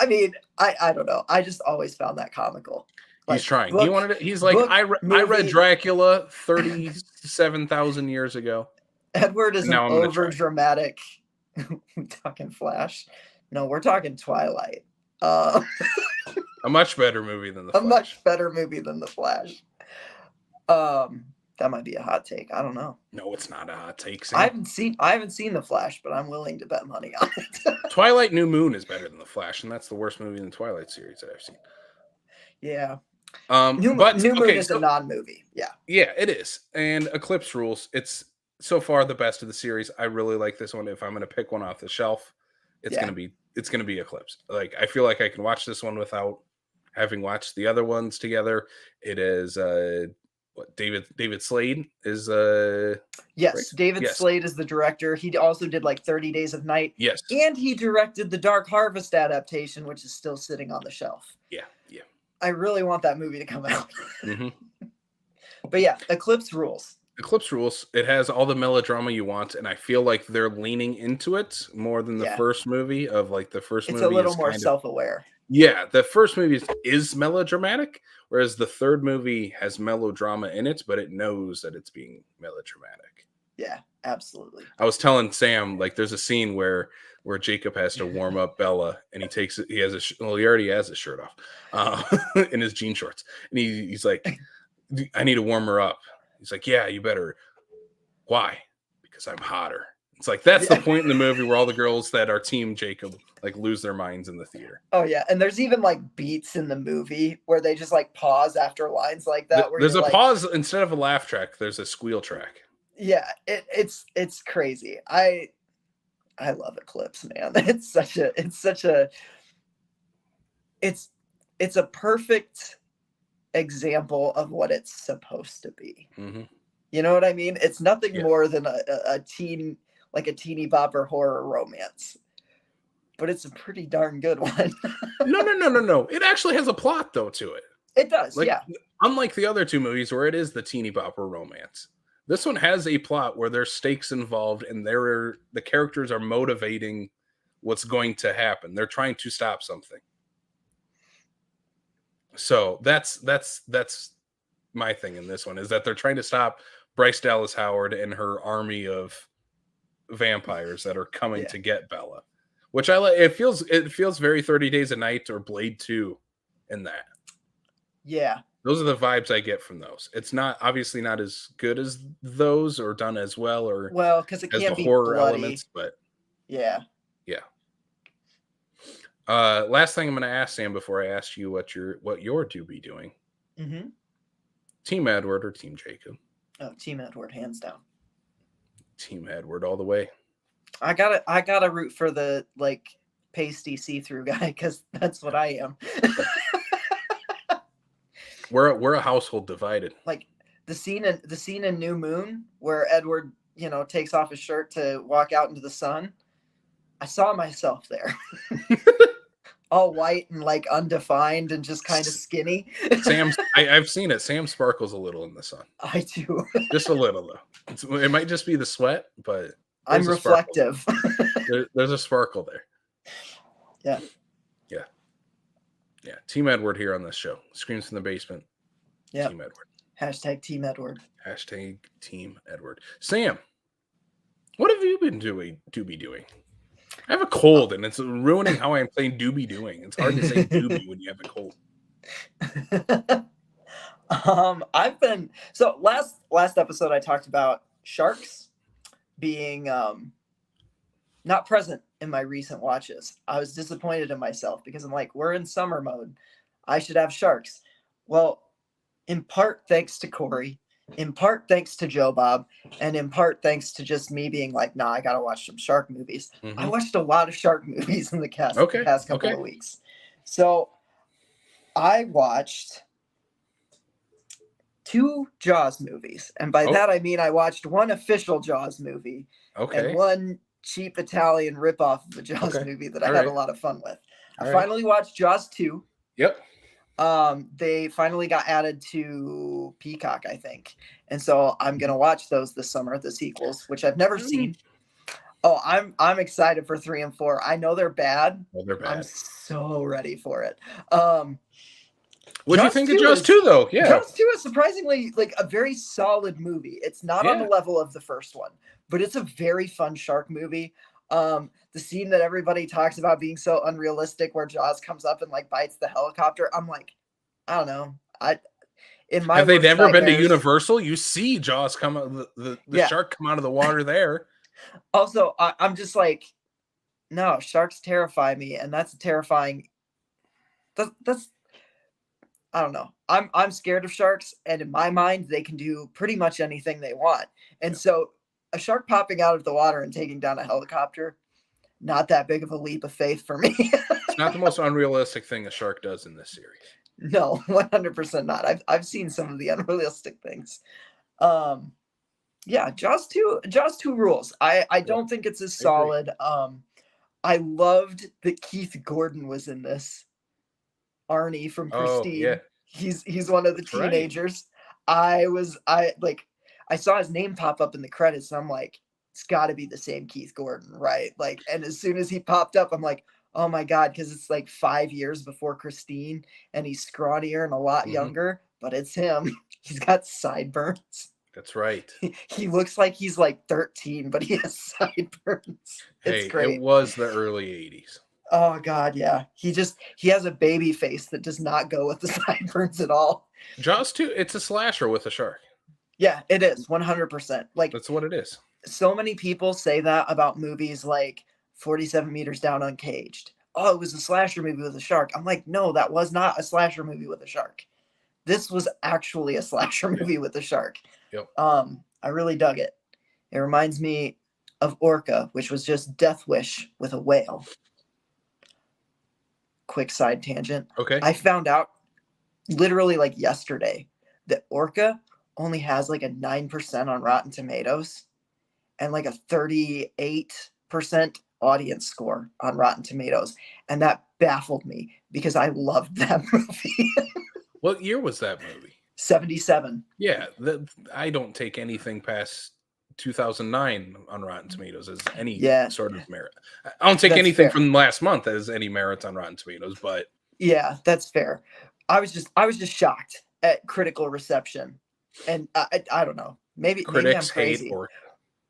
mean, I don't know. I just always found that comical. He's trying. He wanted it. He's like, I read Dracula 37,000 years ago. Edward is an over-dramatic. We're talking Flash. No, we're talking Twilight. A much better movie than the Flash. A much better movie than the Flash. That might be a hot take. I don't know. No, it's not a hot take, Sam. I haven't seen the Flash, but I'm willing to bet money on it. Twilight New Moon is better than the Flash, and that's the worst movie in the Twilight series that I've seen. Yeah. New Moon is a non-movie. Yeah. Yeah, it is. And Eclipse Rules. It's so far the best of the series. I really like this one. If I'm going to pick one off the shelf, it's going to be Eclipse. Like, I feel like I can watch this one without having watched the other ones together. It is David Slade is yes, right? David Slade is the director. He also did like 30 Days of Night. Yes. And he directed the Dark Harvest adaptation, which is still sitting on the shelf. Yeah. I really want that movie to come out. Mm-hmm. But yeah, Eclipse rules. Eclipse rules. It has all the melodrama you want, and I feel like they're leaning into it more than the first movie. It's a little more self-aware. Yeah, the first movie is melodramatic, whereas the third movie has melodrama in it, but it knows that it's being melodramatic. Yeah, absolutely. I was telling Sam, like, there's a scene where Jacob has to warm up Bella, and he already has his shirt off in his jean shorts, and he's like, I need to warm her up. He's like, yeah, you better. Why? Because I'm hotter. It's like, that's the point in the movie where all the girls that are Team Jacob like lose their minds in the theater. Oh yeah, and there's even like beats in the movie where they just like pause after lines like that. There's a pause instead of a laugh track. There's a squeal track. Yeah, it's crazy. I love Eclipse, man. It's a perfect example of what it's supposed to be. Mm-hmm. You know what I mean? It's nothing more than a teeny bopper horror romance, but it's a pretty darn good one. No. It actually has a plot though to it. It does, Unlike the other two movies where it is the teeny bopper romance, this one has a plot where there's stakes involved, and the characters are motivating what's going to happen. They're trying to stop something. So that's my thing in this one, is that they're trying to stop Bryce Dallas Howard and her army of vampires that are coming to get Bella, which I like. It feels very 30 Days a Night or Blade 2 in that. Yeah. Those are the vibes I get from those. It's not obviously not as good as those or done as well because it can't be horror bloody elements, but yeah. Last thing I'm going to ask Sam before I ask you what you're to be doing. Mm-hmm. Team Edward or Team Jacob? Oh, Team Edward, hands down. Team Edward all the way. I gotta root for the like pasty see-through guy because that's what I am. We're a household divided. Like the scene in New Moon where Edward, takes off his shirt to walk out into the sun. I saw myself there. All white and like undefined and just kind of skinny. I've seen it. Sam sparkles a little in the sun. I do. Just a little though. It might just be the sweat, but I'm reflective. There's a sparkle there. Yeah. Team Edward here on this show. Screams from the basement. Yeah. Team Edward. Hashtag Team Edward. Hashtag Team Edward. Sam, what have you been doing? I have a cold, and it's ruining how I'm saying doobie doing. It's hard to say doobie when you have a cold. last episode I talked about sharks being not present in my recent watches. I was disappointed in myself because I'm like, we're in summer mode. I should have sharks. Well, in part thanks to Corey, in part thanks to Joe Bob, and in part thanks to just me being like, nah, I gotta watch some shark movies. I watched a lot of shark movies in the past couple of weeks. So I watched 2 Jaws movies. And by that I mean I watched one official Jaws movie and one cheap Italian ripoff of the Jaws movie that I had a lot of fun with. I finally watched Jaws 2. Yep. They finally got added to Peacock, I think. And so I'm gonna watch those this summer, the sequels, which I've never seen. Oh, I'm excited for 3 and 4. I know they're bad. Well, they're bad. I'm so ready for it. What do you think of Jaws 2, though? Yeah. Jaws 2 is surprisingly like a very solid movie. It's not on the level of the first one, but it's a very fun shark movie. The scene that everybody talks about being so unrealistic where Jaws comes up and like bites the helicopter. I'm like, I don't know. Have they never been to Universal? You see Jaws come out, the shark come out of the water there. Also, I'm just like, no, sharks terrify me, and that's terrifying. That's I don't know. I'm scared of sharks, and in my mind, they can do pretty much anything they want. And so a shark popping out of the water and taking down a helicopter, not that big of a leap of faith for me. It's not the most unrealistic thing a shark does in this series. No, 100% not. I've seen some of the unrealistic things. Yeah, Jaws 2 rules. I don't think it's as solid. I loved that Keith Gordon was in this. Arnie from Christine. Yeah. He's one of the teenagers. Right. I saw his name pop up in the credits, and I'm like, it's got to be the same Keith Gordon, right? Like, and as soon as he popped up, I'm like, oh my god, because it's like 5 years before Christine, and he's scrawnier and a lot younger, but it's him. He's got sideburns. That's right. He looks like he's like 13, but he has sideburns. Hey, it's great. It was the early 80s. Oh god, yeah. He has a baby face that does not go with the sideburns at all. Jaws 2, it's a slasher with a shark. Yeah, it is 100%. Like, that's what it is. So many people say that about movies like 47 Meters Down Uncaged. Oh, it was a slasher movie with a shark. I'm like, no, that was not a slasher movie with a shark. This was actually a slasher movie with a shark. Yep. I really dug it. It reminds me of Orca, which was just Death Wish with a whale. Quick side tangent. Okay. I found out literally like yesterday that Orca only has like a 9% on Rotten Tomatoes and like a 38% audience score on Rotten Tomatoes. And that baffled me because I loved that movie. What year was that movie? 77. Yeah. I don't take anything past 2009 on Rotten Tomatoes as any sort of merit. I don't take anything from last month as any merit on Rotten Tomatoes, but yeah, that's fair. I was just shocked at critical reception, and I don't know, maybe I'm crazy, hate Orca.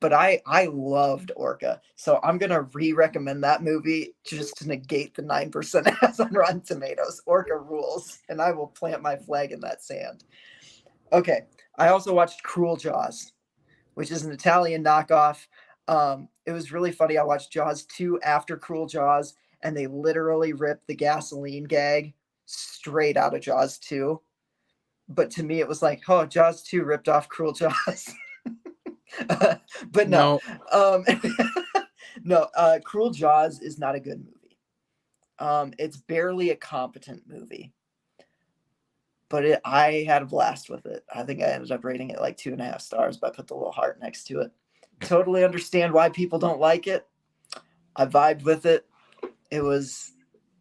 But I loved Orca, so I'm gonna re-recommend that movie just to negate the 9% it has on Rotten Tomatoes. Orca rules, and I will plant my flag in that sand. Okay, I also watched Cruel Jaws, which is an Italian knockoff. It was really funny. I watched Jaws 2 after Cruel Jaws, and they literally ripped the gasoline gag straight out of Jaws 2. But to me, it was like, oh, Jaws 2 ripped off Cruel Jaws. But no. Cruel Jaws is not a good movie. It's barely a competent movie. But I had a blast with it. I think I ended up rating it like 2.5 stars, but I put the little heart next to it. Totally understand why people don't like it. I vibed with it. It was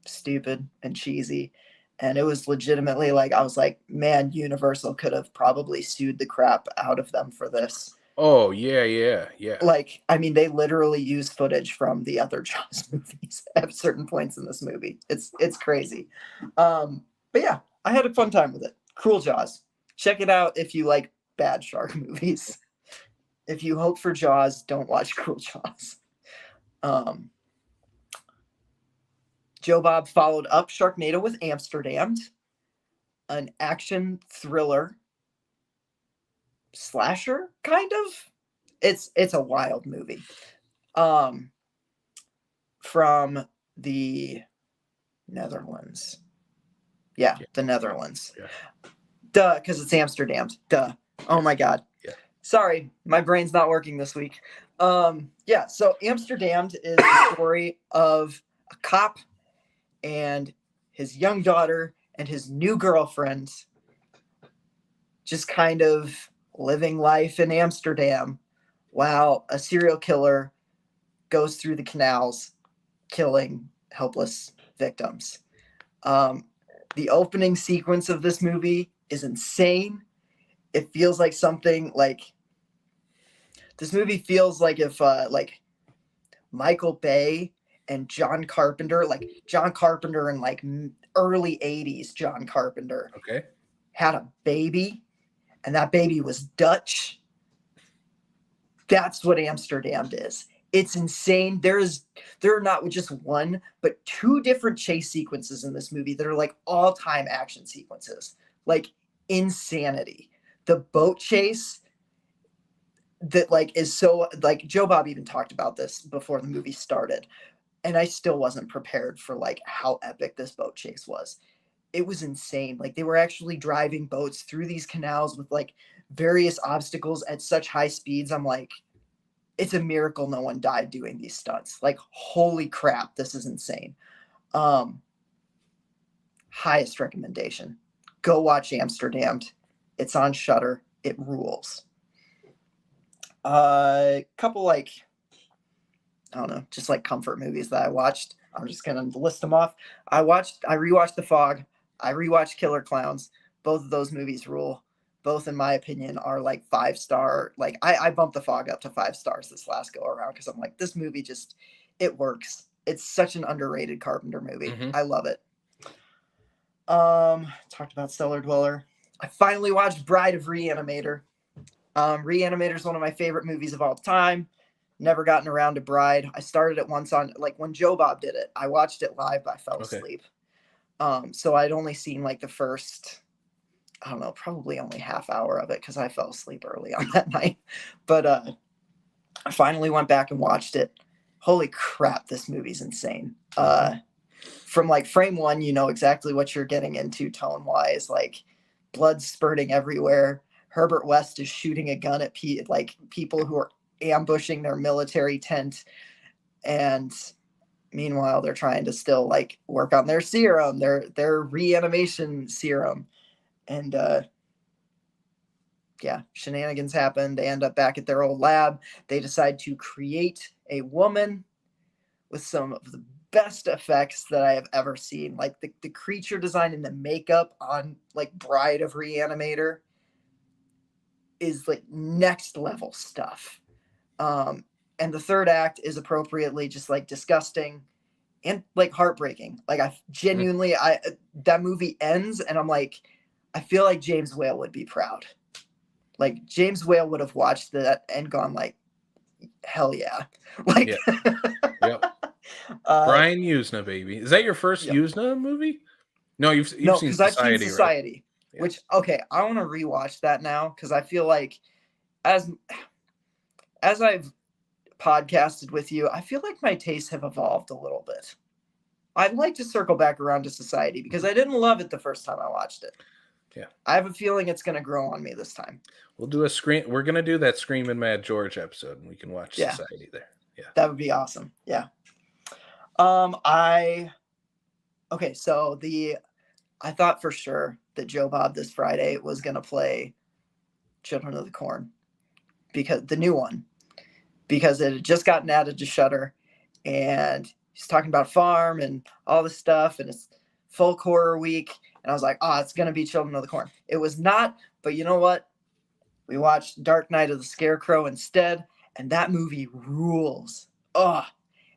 stupid and cheesy. And it was legitimately like, I was like, man, Universal could have probably sued the crap out of them for this. Oh, yeah. Like, I mean, they literally use footage from the other Jaws movies at certain points in this movie. It's crazy. But yeah. I had a fun time with it. Cruel Jaws. Check it out if you like bad shark movies. If you hope for Jaws, don't watch Cruel Jaws. Joe Bob followed up Sharknado with Amsterdam, an action thriller slasher, kind of. It's a wild movie. from the Netherlands. Yeah, the Netherlands. Yeah. Duh, because it's Amsterdam. Duh. Oh my God. Yeah. Sorry, my brain's not working this week. Yeah, so Amsterdam is the story of a cop and his young daughter and his new girlfriend just kind of living life in Amsterdam while a serial killer goes through the canals killing helpless victims. The opening sequence of this movie is insane. It feels like something like this movie feels like if like Michael Bay and John Carpenter in like early 80s John Carpenter had a baby, and that baby was Dutch. That's what Amsterdam is. It's insane. There are not just one, but two different chase sequences in this movie that are like all-time action sequences. Like insanity. The boat chase that like is so like Joe Bob even talked about this before the movie started, and I still wasn't prepared for like how epic this boat chase was. It was insane. Like they were actually driving boats through these canals with like various obstacles at such high speeds. I'm like, it's a miracle no one died doing these stunts. Like, holy crap, this is insane. Highest recommendation. Go watch Amsterdam. It's on Shudder. It rules. Couple like, I don't know, just like comfort movies that I watched. I'm just gonna list them off. I rewatched The Fog. I rewatched Killer Clowns. Both of those movies rule. Both, in my opinion, are like 5-star. Like I bumped The Fog up to 5 stars this last go around because I'm like, this movie just, it works. It's such an underrated Carpenter movie. Mm-hmm. I love it. Talked about Cellar Dweller. I finally watched Bride of Reanimator. Reanimator is one of my favorite movies of all time. Never gotten around to Bride. I started it once on like when Joe Bob did it. I watched it live, but I fell asleep. So I'd only seen like the first, I don't know, probably only half hour of it because I fell asleep early on that night. But I finally went back and watched it. Holy crap, this movie's insane. From like frame one, you know exactly what you're getting into tone-wise, like blood spurting everywhere. Herbert West is shooting a gun at people who are ambushing their military tent. And meanwhile, they're trying to still like work on their serum, their reanimation serum. And yeah, shenanigans happen. They end up back at their old lab. They decide to create a woman with some of the best effects that I have ever seen. Like the creature design and the makeup on like Bride of Reanimator is like next level stuff. And the third act is appropriately just like disgusting and like heartbreaking. Like I genuinely, that movie ends and I'm like, I feel like James Whale would be proud. Like James Whale would have watched that and gone like, hell yeah. Like, yep. Brian Usna, baby. Is that your first Usna movie? No, you've seen Society. I've seen Society, right? Which, okay, I want to rewatch that now because I feel like as I've podcasted with you, I feel like my tastes have evolved a little bit. I'd like to circle back around to Society because I didn't love it the first time I watched it. Yeah. I have a feeling it's going to grow on me this time. We'll do a screen. We're going to do that Screamin' Mad George episode and we can watch Society there. Yeah. That would be awesome. Yeah. I thought for sure that Joe Bob this Friday was going to play Children of the Corn because the new one, because it had just gotten added to Shudder and he's talking about farm and all this stuff and it's folk horror week. And I was like, it's going to be Children of the Corn. It was not, but you know what? We watched Dark Night of the Scarecrow instead. And that movie rules.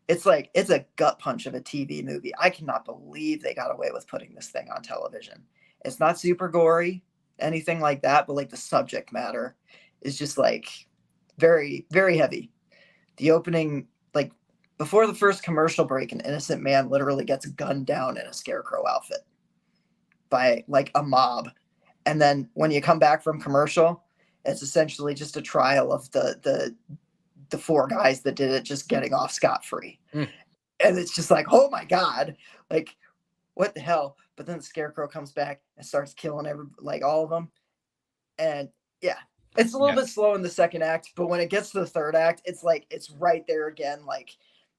It's a gut punch of a TV movie. I cannot believe they got away with putting this thing on television. It's not super gory, anything like that, but like the subject matter is just like very, very heavy. The opening, like before the first commercial break, an innocent man literally gets gunned down in a scarecrow outfit by like a mob. And then when you come back from commercial, it's essentially just a trial of the 4 guys that did it just getting off scot-free. and it's just like, oh my god, like what the hell? But then the Scarecrow comes back and starts killing all of them, and yeah, it's a little bit slow in the second act, but when it gets to the third act, it's like it's right there again. Like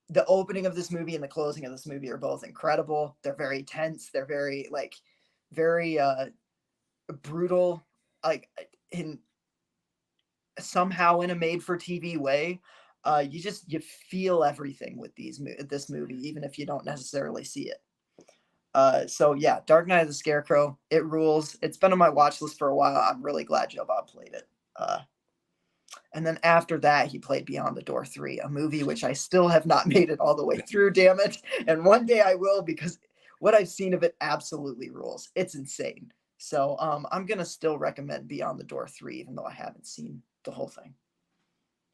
the opening of this movie and the closing of this movie are both incredible. They're very tense. They're very very brutal, like in somehow in a made-for-TV way. You feel everything with this movie, even if you don't necessarily see it. So yeah, Dark Knight of the Scarecrow, it rules. It's been on my watch list for a while. I'm really glad Joe Bob played it. And then after that, he played Beyond the Door 3, a movie which I still have not made it all the way through, damn it. And one day I will, because what I've seen of it absolutely rules. It's insane. So I'm going to still recommend Beyond the Door 3, even though I haven't seen the whole thing.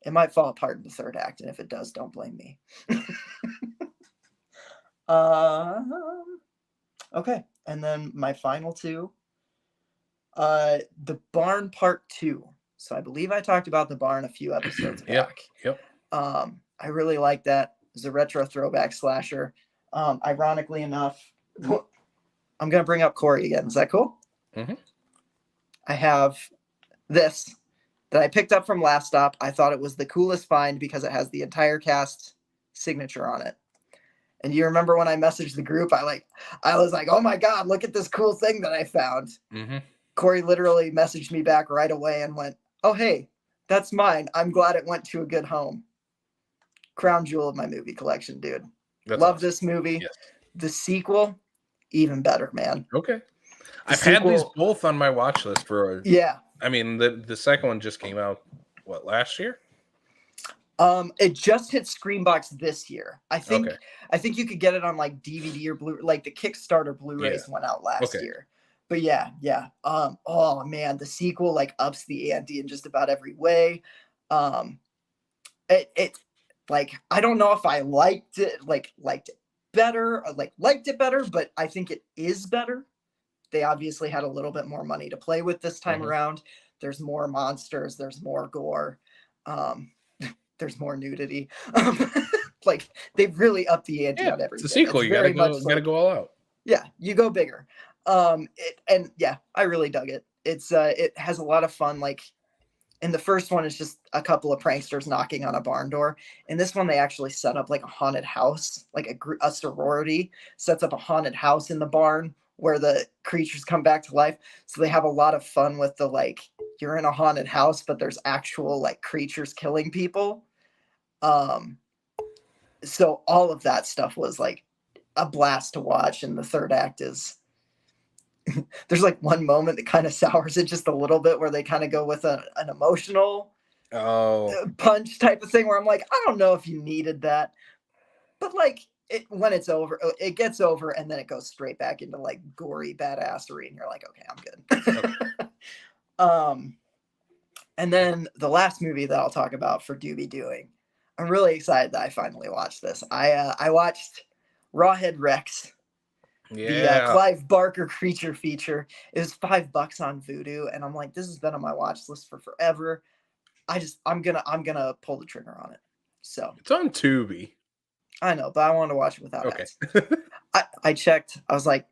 It might fall apart in the third act, and if it does, don't blame me. Okay, and then my final two. The Barn Part 2. So I believe I talked about The Barn a few episodes back. Yep. I really like that. It's a retro throwback slasher. Ironically enough, I'm going to bring up Corey again. Is that cool? Mm-hmm. I have this that I picked up from Last Stop. I thought it was the coolest find because it has the entire cast signature on it. And you remember when I messaged the group, I was like, oh my God, look at this cool thing that I found. Mm-hmm. Corey literally messaged me back right away and went, oh, hey, that's mine. I'm glad it went to a good home. Crown jewel of my movie collection, dude. Love awesome. This movie. Yes. The sequel, even better, man. Okay. I've had these both on my watch list for I mean, the second one just came out, last year? It just hit Screenbox this year. I think you could get it on DVD or Blu, the Kickstarter Blu-rays went out last year. But yeah. Oh man, the sequel ups the ante in just about every way. It I don't know if I liked it better, liked it better, but I think it is better. They obviously had a little bit more money to play with this time around. There's more monsters, there's more gore, there's more nudity. They've really upped the ante on everything. It's a sequel. You gotta go all out. Yeah, you go bigger. I really dug it. It has a lot of fun. In the first one, it's just a couple of pranksters knocking on a barn door. In this one, they actually set up a haunted house, a sorority sets up a haunted house in the barn where the creatures come back to life. So they have a lot of fun with the you're in a haunted house, but there's actual creatures killing people. So all of that stuff was a blast to watch. And the third act is there's one moment that kind of sours it just a little bit, where they kind of go with an emotional punch type of thing, where I'm I don't know if you needed that, but when it's over, it gets over, and then it goes straight back into gory badassery, and you're okay, I'm good. Okay. And then the last movie that I'll talk about for Doobie Doing, I'm really excited that I finally watched this. I watched Rawhead Rex. The Clive Barker creature feature. It was $5 on Vudu, and I'm this has been on my watch list for forever. I'm gonna pull the trigger on it. So it's on Tubi. I know, but I wanted to watch it without ads. I checked. I was I'm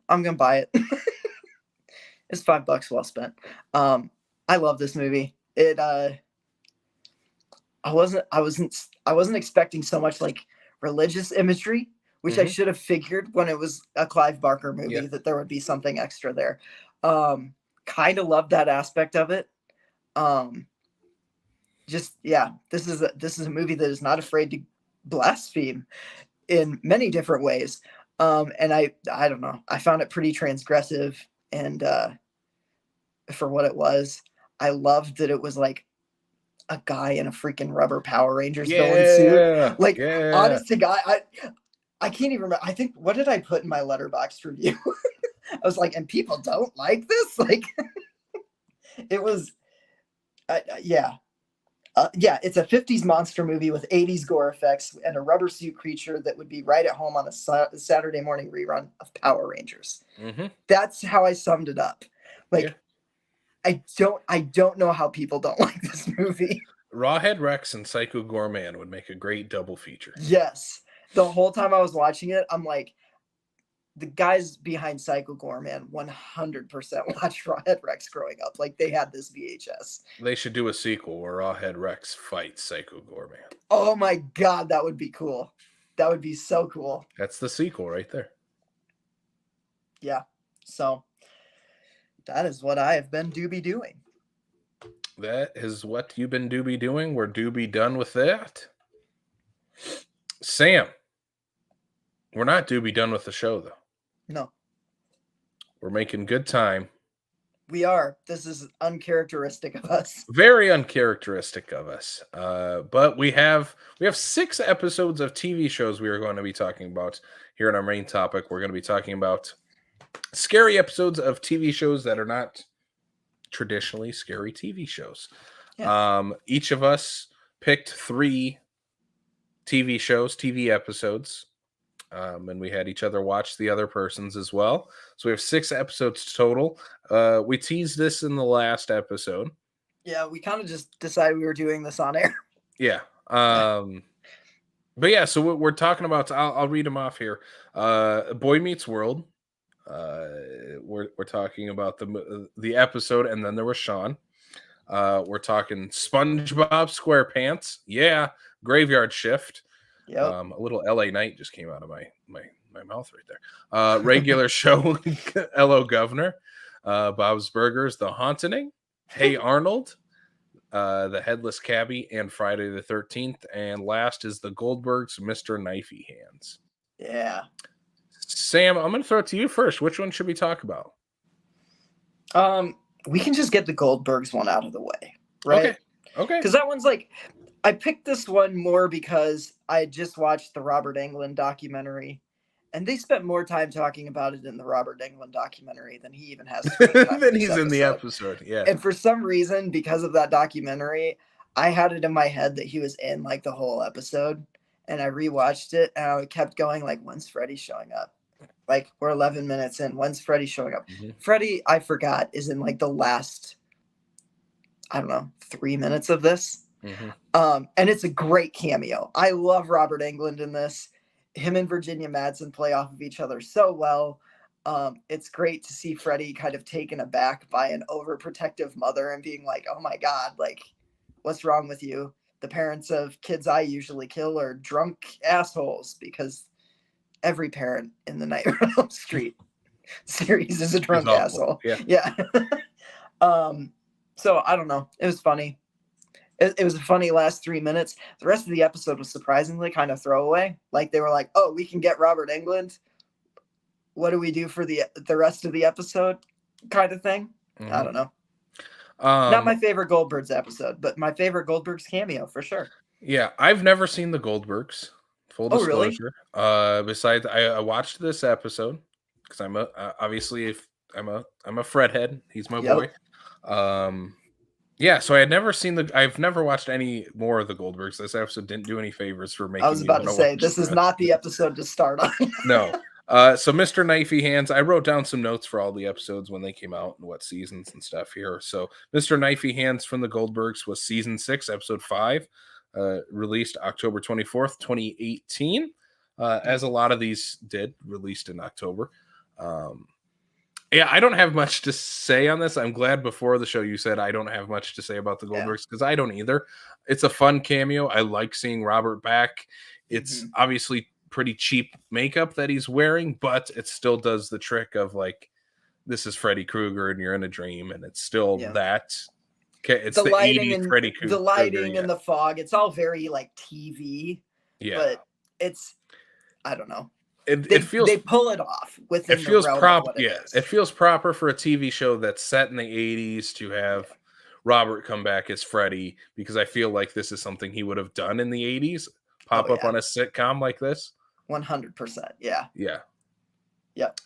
gonna buy it. It's $5 well spent. I love this movie. I wasn't expecting so much religious imagery, which I should have figured when it was a Clive Barker movie that there would be something extra there. Kind of love that aspect of it. This is a movie that is not afraid to blaspheme in many different ways. And I don't know, I found it pretty transgressive, and for what it was, I loved that it was a guy in a freaking rubber Power Rangers villain suit. Honest to God, I can't even remember. I think, what did I put in my Letterboxd review? I was and people don't like this? It was, it's a 50s monster movie with 80s gore effects and a rubber suit creature that would be right at home on a Saturday morning rerun of Power Rangers. Mm-hmm. That's how I summed it up. I don't know how people don't like this movie. Rawhead Rex and Psycho Goreman would make a great double feature. Yes. the whole time I was watching it, I'm like, the guys behind Psycho Gorman 100% watched Rawhead Rex growing up. Like, they had this VHS. They should do a sequel where Rawhead Rex fights Psycho Gorman. Oh my god, that would be cool. That would be so cool. That's the sequel right there. Yeah. So that is what I have been doing. That is what you've been doing. We're done with that. Sam, we're not done with the show, though. No. We're making good time. We are. This is uncharacteristic of us. Very uncharacteristic of us. But we have 6 episodes of TV shows we are going to be talking about here in our main topic. We're going to be talking about scary episodes of TV shows that are not traditionally scary TV shows. Yeah. Each of us picked 3 TV episodes. And we had each other watch the other person's as well. So we have 6 episodes total. We teased this in the last episode. Yeah, we kind of just decided we were doing this on air. Yeah. But yeah, so we're talking about, I'll read them off here. Boy Meets World. We're talking about the episode, and then there was Sean. We're talking SpongeBob SquarePants. Yeah. Graveyard Shift. Yep. A little LA Night just came out of my mouth right there. Regular show, Hello Governor, Bob's Burgers, The Haunting, Hey Arnold, The Headless Cabbie, and Friday the 13th. And last is The Goldbergs, Mr. Knifey Hands. Yeah. Sam, I'm going to throw it to you first. Which one should we talk about? We can just get the Goldbergs one out of the way, right? Okay. Because that one's like, I picked this one more because I just watched the Robert Englund documentary, and they spent more time talking about it in the Robert Englund documentary than he even has. Than he's in the episode, yeah. And for some reason, because of that documentary, I had it in my head that he was in like the whole episode, and I rewatched it, and I kept going like, when's Freddy showing up? Like, we're 11 minutes in. When's Freddy showing up? Mm-hmm. Freddy, I forgot, is in like the last, I don't know, 3 minutes of this. Mm-hmm. And it's a great cameo. I love Robert Englund in this. Him and Virginia Madsen play off of each other so well. It's great to see Freddy kind of taken aback by an overprotective mother and being like, oh my God, like, what's wrong with you? The parents of kids I usually kill are drunk assholes, because every parent in the Nightmare on Elm Street series is a drunk asshole. Yeah. So I don't know. It was funny. It was a funny last 3 minutes. The rest of the episode was surprisingly kind of throwaway. Like, they were like, oh, we can get Robert Englund. What do we do for the rest of the episode kind of thing? Mm-hmm. I don't know. Not my favorite Goldbergs episode, but my favorite Goldbergs cameo for sure. Yeah, I've never seen the Goldbergs. Full disclosure. Really? Besides, I watched this episode because I'm a Fred head. He's my boy. Yeah, so I've never watched any more of the Goldbergs. This episode didn't do any favors for making. I was about to say, this is not the episode to start on. No. So Mr. Knifey Hands, I wrote down some notes for all the episodes when they came out and what seasons and stuff here. So Mr. Knifey Hands from the Goldbergs was season 6, episode 5, released October 24th, 2018. As a lot of these did, released in October. Yeah, I don't have much to say on this. I'm glad before the show you said I don't have much to say about the Goldbergs, because I don't either. It's a fun cameo. I like seeing Robert back. It's obviously pretty cheap makeup that he's wearing, but it still does the trick of like, this is Freddy Krueger and you're in a dream, and it's still that. Okay, it's the lighting 80s and Freddy Krueger. The lighting and the fog. It's all very like TV. Yeah, but it's, I don't know. It feels, they pull it off within it feels proper. Yeah, it feels proper for a TV show that's set in the 80s to have Robert come back as Freddy, because I feel like this is something he would have done in the 80s. Pop up on a sitcom like this. 100%. Yeah.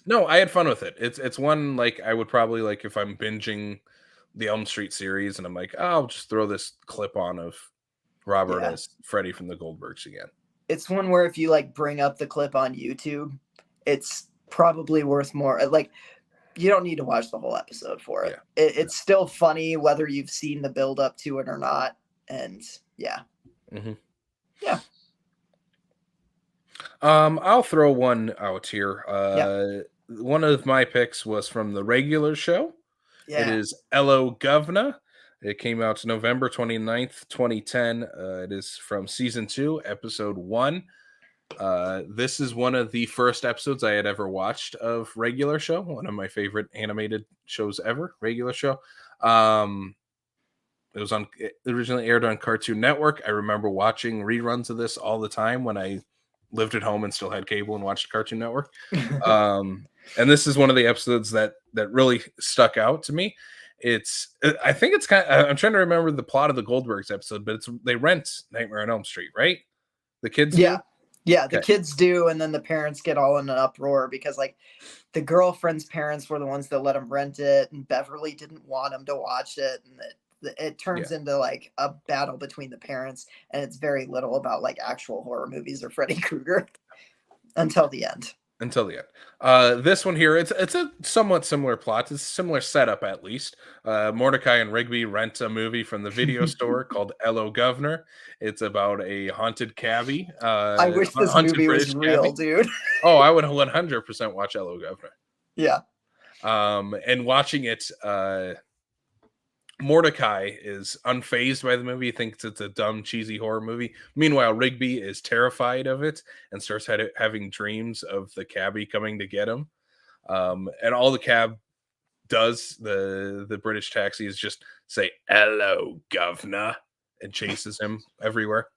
No, I had fun with it. It's one like I would probably, like, if I'm binging the Elm Street series and I'm like, oh, I'll just throw this clip on of Robert as Freddy from the Goldbergs again. It's one where if you like bring up the clip on YouTube, it's probably worth more. Like, you don't need to watch the whole episode for it. It's still funny whether you've seen the build up to it or not. And I'll throw one out here. Yeah. One of my picks was from the regular show. It Yeah. is Ello Govna. It came out November 29th, 2010. It is from season 2, episode 1. This is one of the first episodes I had ever watched of regular show. One of my favorite animated shows ever, regular show. It originally aired on Cartoon Network. I remember watching reruns of this all the time when I lived at home and still had cable and watched Cartoon Network. And this is one of the episodes that really stuck out to me. I think it's kind of, I'm trying to remember the plot of the Goldbergs episode, but they rent Nightmare on Elm Street, right? The kids Yeah. do. Yeah, the Okay. kids do, and then the parents get all in an uproar because like the girlfriend's parents were the ones that let them rent it, and Beverly didn't want them to watch it, and it turns Yeah. into like a battle between the parents, and it's very little about like actual horror movies or Freddy Krueger until the end. Until the end. This one here, it's a somewhat similar plot. It's a similar setup, at least. Mordecai and Rigby rent a movie from the video store called Ello Governor. It's about a haunted cabbie, I wish this haunted movie was British real, cabbie. dude. Oh, I would 100% watch Ello Governor. Yeah. And watching it, Mordecai is unfazed by the movie. He thinks it's a dumb, cheesy horror movie. Meanwhile, Rigby is terrified of it and starts having dreams of the cabbie coming to get him. And all the cab does, the British taxi, is just say, "Hello, governor," and chases him everywhere.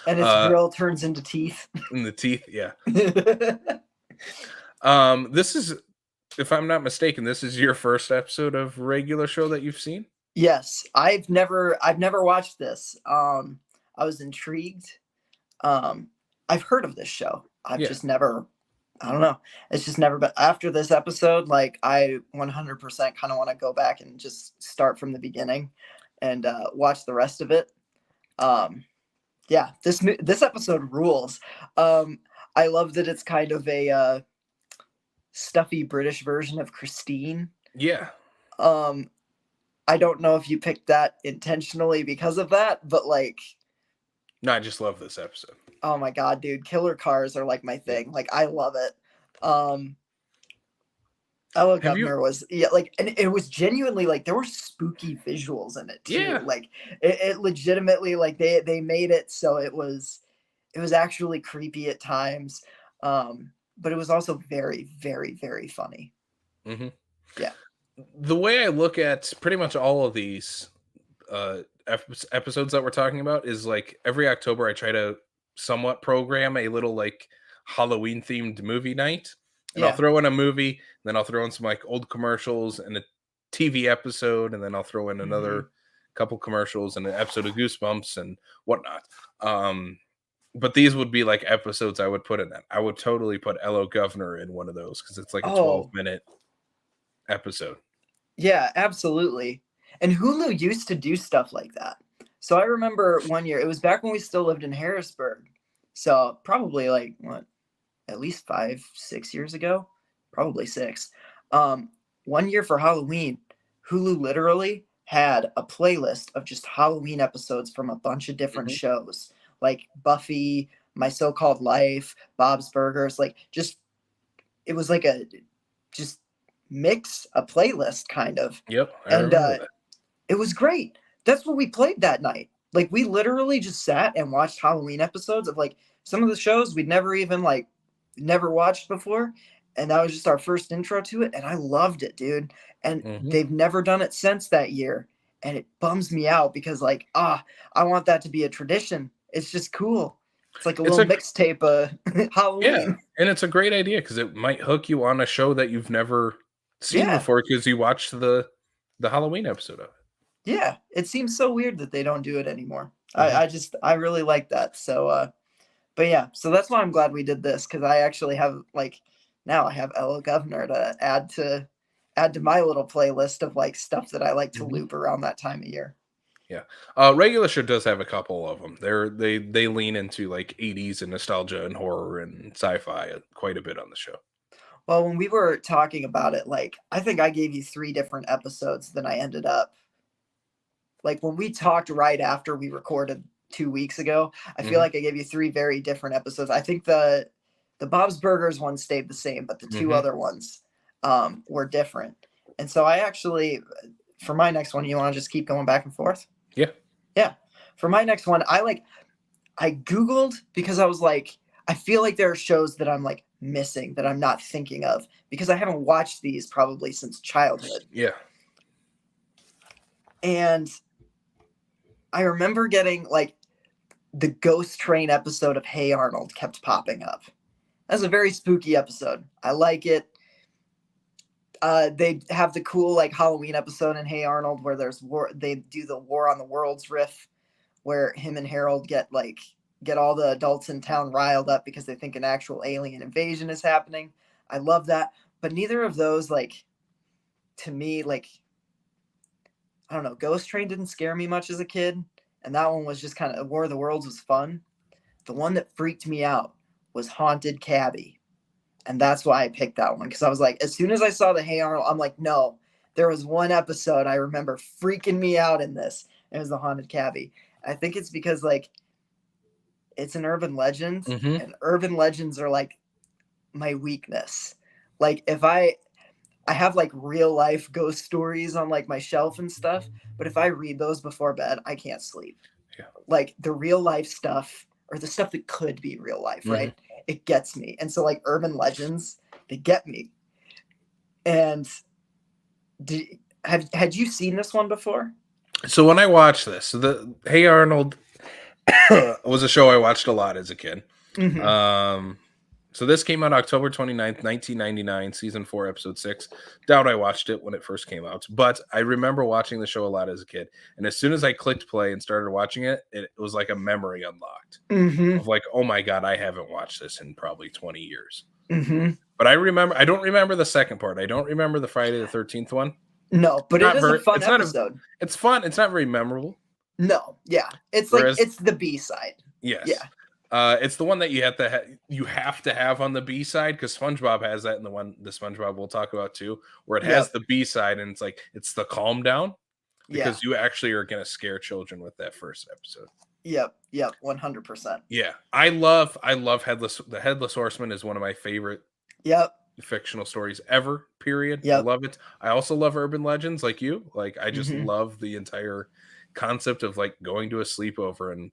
And its grill turns into teeth. In the teeth, yeah. This is, if I'm not mistaken, this is your first episode of regular show that you've seen? Yes, I've never watched this. I was intrigued. I've heard of this show. I've Yeah. just never, I don't know. It's just never been after this episode. Like I 100% kind of want to go back and just start from the beginning and watch the rest of it. Yeah, this episode rules. I love that it's kind of a stuffy British version of Christine. Yeah. I don't know if you picked that intentionally because of that, but like, no, I just love this episode. oh my god, dude, killer cars are like my thing. Like I love it. Ella Governor was, yeah, like, and it was genuinely like there were spooky visuals in it too. Yeah. Like it legitimately, like they made it so it was actually creepy at times. But it was also very, very, very funny. Mm-hmm. Yeah. The way I look at pretty much all of these episodes that we're talking about is like every October I try to somewhat program a little like Halloween themed movie night, and I'll throw in a movie, and then I'll throw in some like old commercials and a TV episode, and then I'll throw in another couple commercials and an episode of Goosebumps and whatnot. But these would be like episodes I would put in that. I would totally put Ello Governor in one of those because it's like a 12-minute episode. Yeah, absolutely. And Hulu used to do stuff like that. So I remember one year, it was back when we still lived in Harrisburg. So probably like what, at least 5-6 years ago, probably 6. 1 year for Halloween, Hulu literally had a playlist of just Halloween episodes from a bunch of different shows, like Buffy, My So-Called Life, Bob's Burgers, like just, it was like a just mix, a playlist kind of. Yep. And it was great. That's what we played that night. Like we literally just sat and watched Halloween episodes of like some of the shows we'd never even like never watched before, and that was just our first intro to it, and I loved it, dude. And they've never done it since that year, and it bums me out because like I want that to be a tradition. It's just cool. It's like a little mixtape Halloween. Yeah, and it's a great idea because it might hook you on a show that you've never seen before because you watched the Halloween episode of it. Yeah, it seems so weird that they don't do it anymore. I really like that. So but yeah, so that's why I'm glad we did this, because I actually have like now I have Ello Governor to add to my little playlist of like stuff that I like to loop around that time of year. Yeah. Regular show does have a couple of them. They lean into like 80s and nostalgia and horror and sci-fi quite a bit on the show. Well, when we were talking about it, like I think I gave you 3 different episodes, then I ended up like when we talked right after we recorded 2 weeks ago. I feel like I gave you 3 very different episodes. I think the Bob's Burgers one stayed the same, but the 2 other ones were different. And so I actually, for my next one, you want to just keep going back and forth? Yeah. For my next one, I Googled because I was like, I feel like there are shows that I'm like missing that I'm not thinking of because I haven't watched these probably since childhood. Yeah. And I remember getting like the Ghost Train episode of Hey Arnold kept popping up. That's a very spooky episode. I like it. They have the cool like Halloween episode in Hey Arnold where there's war. They do the War on the Worlds riff where him and Harold get all the adults in town riled up because they think an actual alien invasion is happening. I love that. But neither of those, like, to me, like, I don't know, Ghost Train didn't scare me much as a kid. And that one was just kind of, War of the Worlds was fun. The one that freaked me out was Haunted Cabbie. And that's why I picked that one. Because I was like, as soon as I saw the Hey Arnold, I'm like, no, there was one episode I remember freaking me out in this. It was the Haunted Cabbie. I think it's because, like, it's an urban legend. And urban legends are, like, my weakness. Like, if I have like real life ghost stories on like my shelf and stuff, but if I read those before bed, I can't sleep. Yeah. Like the real life stuff or the stuff that could be real life, right? It gets me. And so like urban legends, they get me. And had you seen this one before? So when I watched this, the Hey Arnold was a show I watched a lot as a kid. So this came out October 29th, 1999, season 4, episode 6. Doubt I watched it when it first came out, but I remember watching the show a lot as a kid. And as soon as I clicked play and started watching it, it was like a memory unlocked of like, oh my God, I haven't watched this in probably 20 years. But I don't remember the second part. I don't remember the Friday the 13th one. No, but it is a fun episode. It's fun. It's not very memorable. No, yeah. It's like, it's the B-side. Yes. Yeah. It's the one that you have to have on the B side because SpongeBob has that in the SpongeBob we'll talk about too, where it has the B side and it's the calm down because you actually are gonna scare children with that first episode. Yep, 100%. Yeah, I love the Headless Horseman is one of my favorite fictional stories ever. Period. I love it. I also love urban legends like you. Like I just love the entire concept of like going to a sleepover and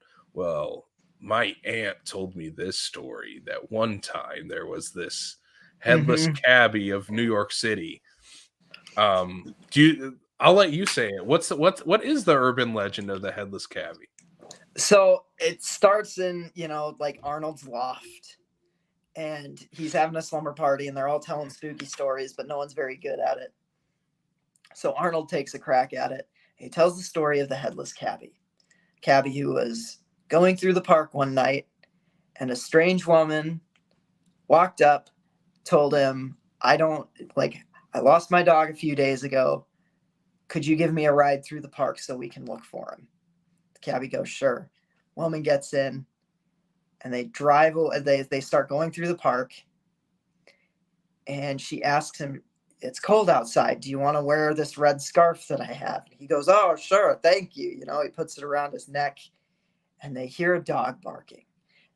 my aunt told me this story that one time there was this headless cabbie of New York City. I'll let you say it. What is the urban legend of the headless cabbie? So it starts in, like Arnold's loft and he's having a slumber party and they're all telling spooky stories, but no one's very good at it. So Arnold takes a crack at it. He tells the story of the headless cabbie who was going through the park one night and a strange woman walked up, told him, I lost my dog a few days ago. Could you give me a ride through the park so we can look for him? The cabbie goes, sure. Woman gets in and they drive, they start going through the park and she asks him, it's cold outside. Do you want to wear this red scarf that I have? He goes, oh, sure. Thank you. He puts it around his neck. And they hear a dog barking.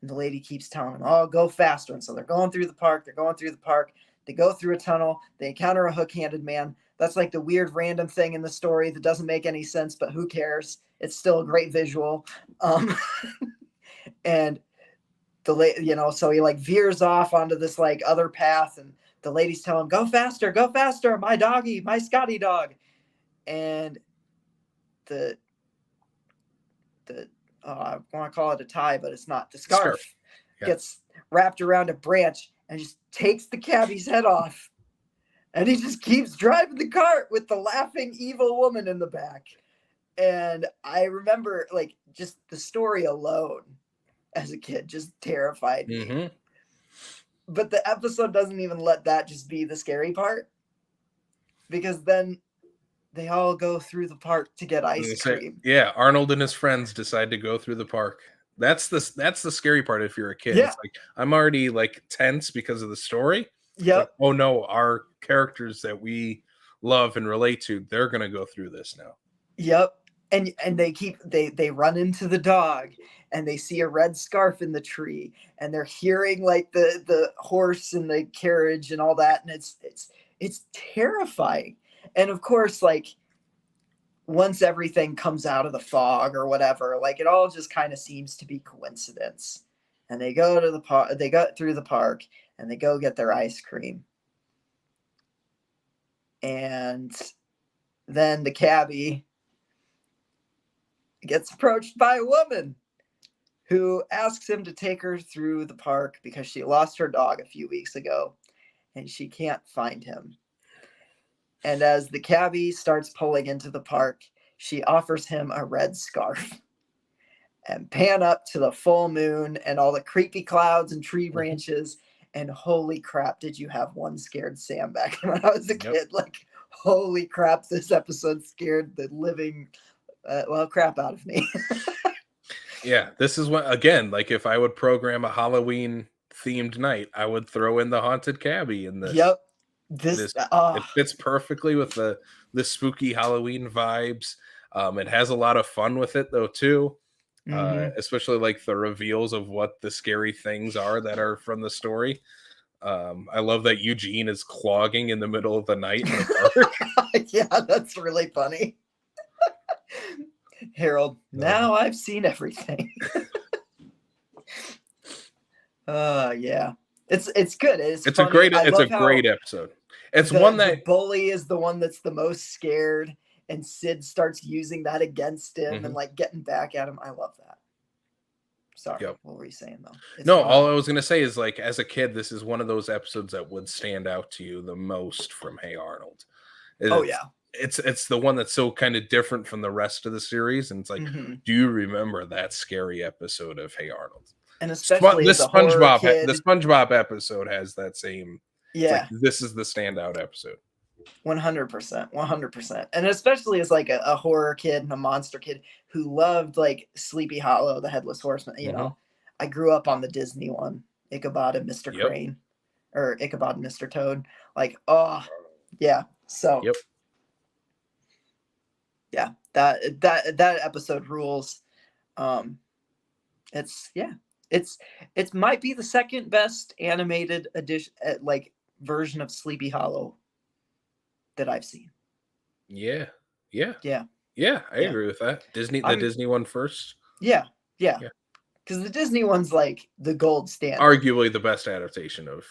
And the lady keeps telling them, oh, go faster. And so they're going through the park. They go through a tunnel. They encounter a hook-handed man. That's like the weird random thing in the story that doesn't make any sense, but who cares? It's still a great visual. And so he like veers off onto this like other path. And the ladies tell him, go faster, my doggy, my Scotty dog. And I want to call it a tie, but it's not. The scarf gets wrapped around a branch and just takes the cabbie's head off. And he just keeps driving the cart with the laughing evil woman in the back. And I remember like just the story alone as a kid just terrified me. But the episode doesn't even let that just be the scary part. Because then they all go through the park to get ice cream. Yeah, Arnold and his friends decide to go through the park. That's the scary part if you're a kid. It's like I'm already like tense because of the story. Like, oh no, our characters that we love and relate to, they're gonna go through this now. Yep. and they run into the dog, and they see a red scarf in the tree, and they're hearing like the horse and the carriage and all that, and it's terrifying. And of course, like, once everything comes out of the fog or whatever, like, it all just kind of seems to be coincidence. And they go to the park, they go through the park, and they go get their ice cream. And then the cabbie gets approached by a woman who asks him to take her through the park because she lost her dog a few weeks ago and she can't find him. And as the cabbie starts pulling into the park, she offers him a red scarf. And pan up to the full moon and all the creepy clouds and tree branches. And holy crap, did you have one scared Sam back when I was a kid? Like, holy crap, this episode scared the living crap out of me. Yeah, this is what, again, like, if I would program a Halloween themed night, I would throw in the haunted cabbie in this. Yep. It fits perfectly with the spooky Halloween vibes. It has a lot of fun with it though too. Especially like the reveals of what the scary things are that are from the story. I love that Eugene is clogging in the middle of the night in the park. Yeah, that's really funny. Harold, now I've seen everything. Yeah. It's good. It's a great episode. It's one that the bully is the one that's the most scared, and Sid starts using that against him and like getting back at him. I love that. Sorry, what were you saying though? All I was gonna say is, like, as a kid, this is one of those episodes that would stand out to you the most from Hey Arnold. It's the one that's so kind of different from the rest of the series, and it's like, do you remember that scary episode of Hey Arnold? And especially the SpongeBob episode has that same. Yeah, like, this is the standout episode. 100%. And especially as like a horror kid and a monster kid who loved like Sleepy Hollow, the Headless Horseman. You know, I grew up on the Disney one, Ichabod and Mr. Crane, or Ichabod and Mr. Toad. Like, oh yeah. So yeah, that episode rules. It might be the second best animated edition, like, version of Sleepy Hollow that I've seen. Yeah, I agree with that. The Disney one first. Yeah. Because the Disney one's like the gold standard. Arguably the best adaptation of.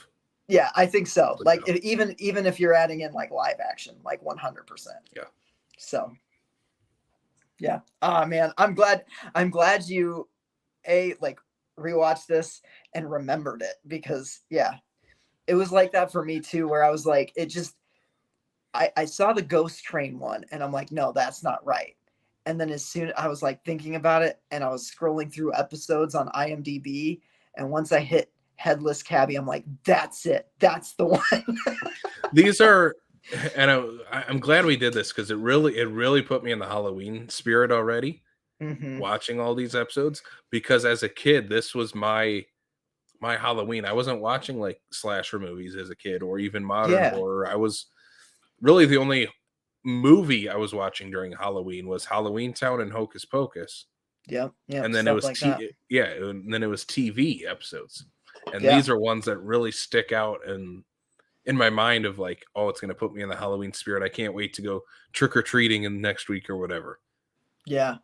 Yeah, I think so. Like, even if you're adding in like live action, like 100%. Yeah. So. Yeah. Oh man, I'm glad you like rewatched this and remembered it, because it was like that for me too, where I was like, I saw the Ghost Train one and I'm like, no, that's not right. And then as soon I was like thinking about it, and I was scrolling through episodes on IMDb, and once I hit Headless Cabbie, I'm like, that's it. That's the one. These are, and I'm glad we did this, because it really put me in the Halloween spirit already. Watching all these episodes, because as a kid, this was my Halloween. I wasn't watching like slasher movies as a kid, or even modern horror. I was really, the only movie I was watching during Halloween was Halloween Town and Hocus Pocus. Yeah. And then it was and then it was TV episodes. And these are ones that really stick out and in my mind of like, oh, it's going to put me in the Halloween spirit. I can't wait to go trick-or-treating in next week or whatever. Yeah.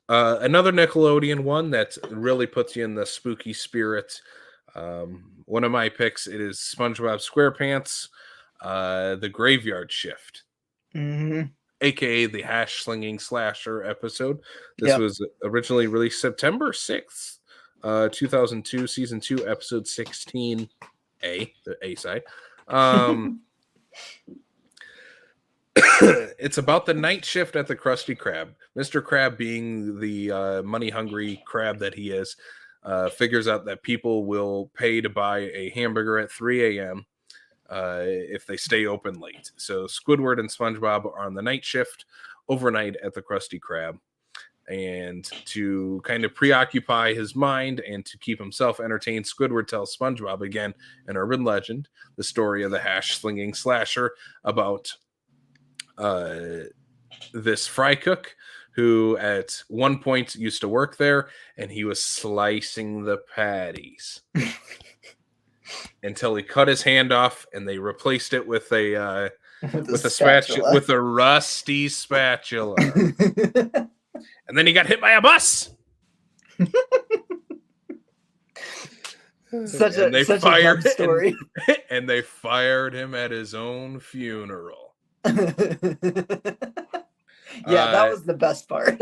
Another Nickelodeon one that really puts you in the spooky spirit. One of my picks, it is SpongeBob SquarePants, The Graveyard Shift, aka the Hash Slinging Slasher episode. This was originally released September 6th, 2002, season 2, episode 16A, the A side. It's about the night shift at the Krusty Krab. Mr. Krab, being the money-hungry crab that he is, figures out that people will pay to buy a hamburger at 3 a.m. If they stay open late. So Squidward and SpongeBob are on the night shift overnight at the Krusty Krab. And to kind of preoccupy his mind and to keep himself entertained, Squidward tells SpongeBob, again, an urban legend, the story of the Hash Slinging Slasher, about this fry cook who at one point used to work there, and he was slicing the patties until he cut his hand off, and they replaced it with a spatula, with a rusty spatula. And then he got hit by a bus. such a fun story. And they fired him at his own funeral. Yeah, that was the best part.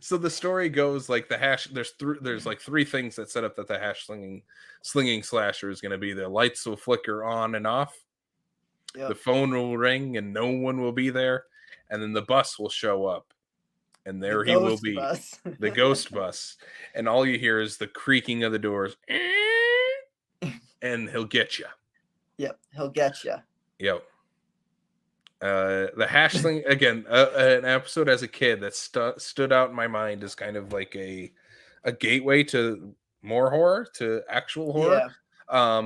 So the story goes like there's like three things that set up that the hash slinging slasher is going to be. The lights will flicker on and off. Yep. The phone will ring and no one will be there, and then the bus will show up, and there he will be, the ghost bus, and all you hear is the creaking of the doors, and he'll get you. Yep, he'll get you. Yep. The hash sling again, an episode as a kid that stood out in my mind as kind of like a gateway to more horror, to actual horror. Yeah.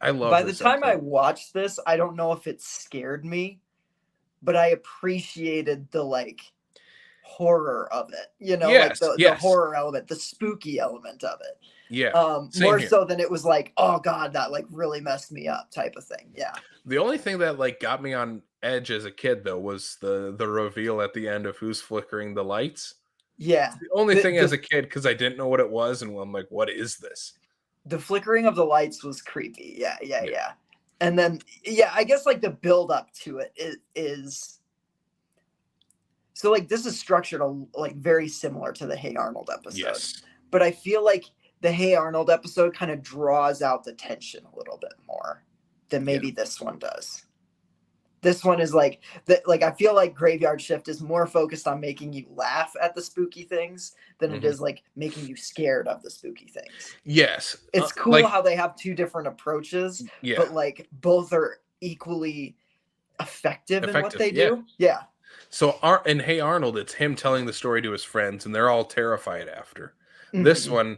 I love. By the time I watched this, I don't know if it scared me, but I appreciated the like horror of it. You know, like the horror element, the spooky element of it. Yeah. More so than it was like, oh God, that like really messed me up type of thing. Yeah. The only thing that like got me on edge as a kid though was the reveal at the end of who's flickering the lights. Yeah. It's the only thing as a kid, because I didn't know what it was, and I'm like, what is this? The flickering of the lights was creepy. Yeah. And then I guess like the build up to it is so like this is structured like very similar to the Hey Arnold episode. Yes. But I feel like the Hey Arnold episode kind of draws out the tension a little bit more than maybe this one does. This one is like I feel like Graveyard Shift is more focused on making you laugh at the spooky things than it is like making you scared of the spooky things. Yes. It's cool how they have two different approaches, but like both are equally effective in what they do. Yeah. So in Hey Arnold, it's him telling the story to his friends, and they're all terrified after. This one,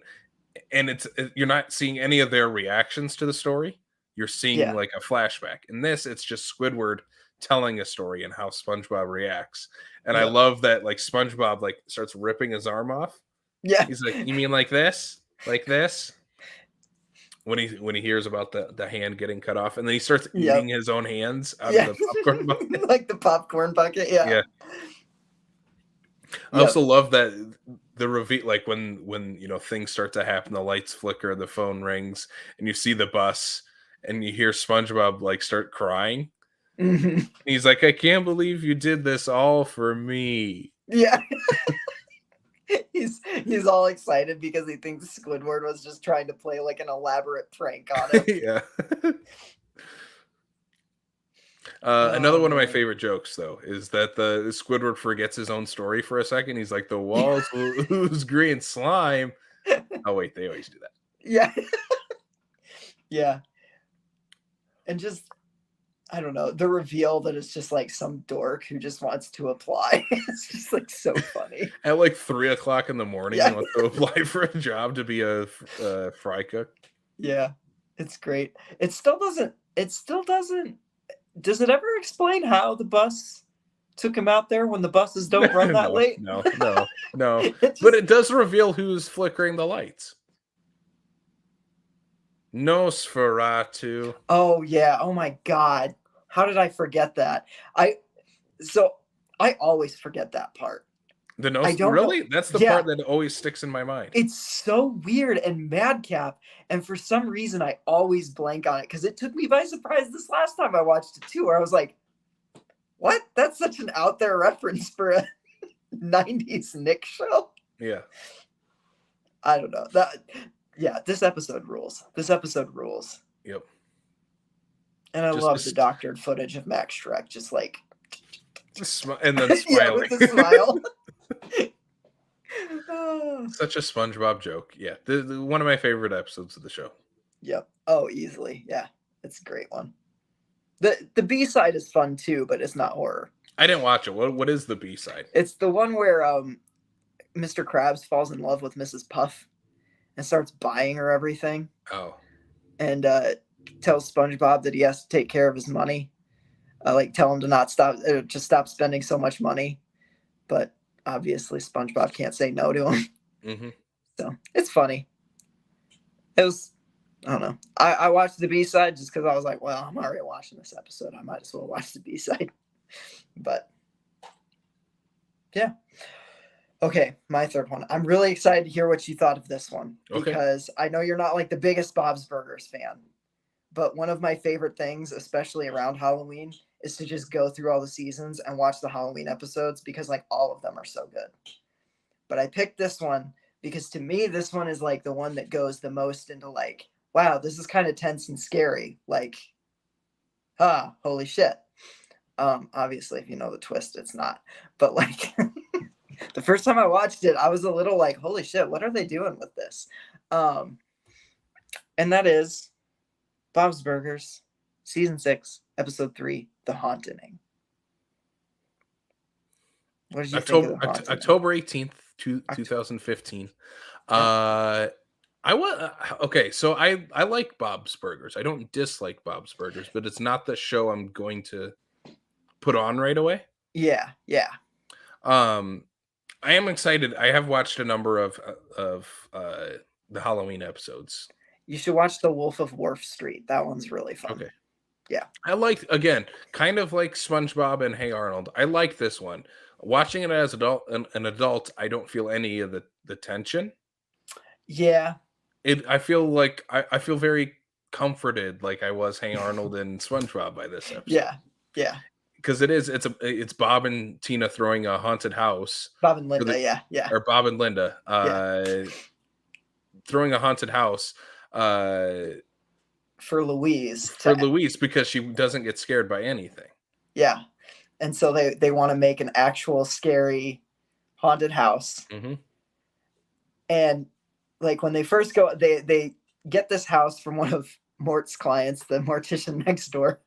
and you're not seeing any of their reactions to the story. You're seeing like a flashback. In this, it's just Squidward telling a story and how SpongeBob reacts. And I love that like SpongeBob like starts ripping his arm off. Yeah. He's like, you mean like this? Like this? When he hears about the hand getting cut off, and then he starts eating his own hands out of the popcorn bucket. Like the popcorn bucket, yeah. I also love that the reveal, like when you know things start to happen, the lights flicker, the phone rings, and you see the bus, and you hear SpongeBob like start crying. He's like, I can't believe you did this all for me. Yeah. He's all excited because he thinks Squidward was just trying to play like an elaborate prank on him. Yeah. Another one of my favorite jokes, though, is that the Squidward forgets his own story for a second. He's like, the walls will ooze green slime. Oh, wait, they always do that. Yeah. Yeah. And just, I don't know, the reveal that it's just like some dork who just wants to apply. It's just like so funny. At like 3:00 in the morning, he wants to apply for a job to be a fry cook. Yeah, it's great. It still doesn't, does it ever explain how the bus took him out there when the buses don't run that late? No. But it does reveal who's flickering the lights. Nosferatu. Oh yeah. Oh my God. How did I forget that? I always forget that part. Really? That's the part that always sticks in my mind. It's so weird and madcap, and for some reason I always blank on it because it took me by surprise this last time I watched it too, where I was like, "What? That's such an out there reference for a '90s Nick show." Yeah. I don't know that. Yeah, this episode rules. Yep. And I love the doctored footage of Max Shrek, just like, and then smiling. With a smile. Such a SpongeBob joke. Yeah, one of my favorite episodes of the show. Yep. Oh, easily. Yeah, it's a great one. The B side is fun too, but it's not horror. I didn't watch it. What is the B side? It's the one where Mr. Krabs falls in love with Mrs. Puff and starts buying her everything. Oh. And tells SpongeBob that he has to take care of his money. I like tell him to stop spending so much money, but obviously SpongeBob can't say no to him. Mm-hmm. So it's funny. It was, I don't know. I watched the B-side just because I was like, well, I'm already watching this episode. I might as well watch the B-side. But yeah. Okay, my third one. I'm really excited to hear what you thought of this one because I know you're not like the biggest Bob's Burgers fan. But one of my favorite things, especially around Halloween, is to just go through all the seasons and watch the Halloween episodes because like all of them are so good. But I picked this one because to me, this one is like the one that goes the most into like, wow, this is kind of tense and scary. Like, holy shit. Obviously, if you know the twist, it's not. But like the first time I watched it, I was a little like, holy shit, what are they doing with this? And that is Bob's Burgers, Season 6, Episode 3, The Haunting. What did you think of The Haunting? October 18th, 2015. Okay, so I like Bob's Burgers. I don't dislike Bob's Burgers, but it's not the show I'm going to put on right away. Yeah. I am excited. I have watched a number of the Halloween episodes. You should watch The Wolf of Wharf Street. That one's really fun. Okay. Yeah. I like, again, kind of like SpongeBob and Hey Arnold. I like this one. Watching it as an adult, I don't feel any of the tension. Yeah. I feel like I feel very comforted, like I was Hey Arnold and SpongeBob by this episode. Yeah. Because it's Bob and Tina throwing a haunted house. Bob and Linda, yeah. Or Bob and Linda throwing a haunted house for Louise. Louise, because she doesn't get scared by anything. Yeah. And so they want to make an actual scary haunted house. Mm-hmm. And like when they first go, they get this house from one of Mort's clients, the mortician next door.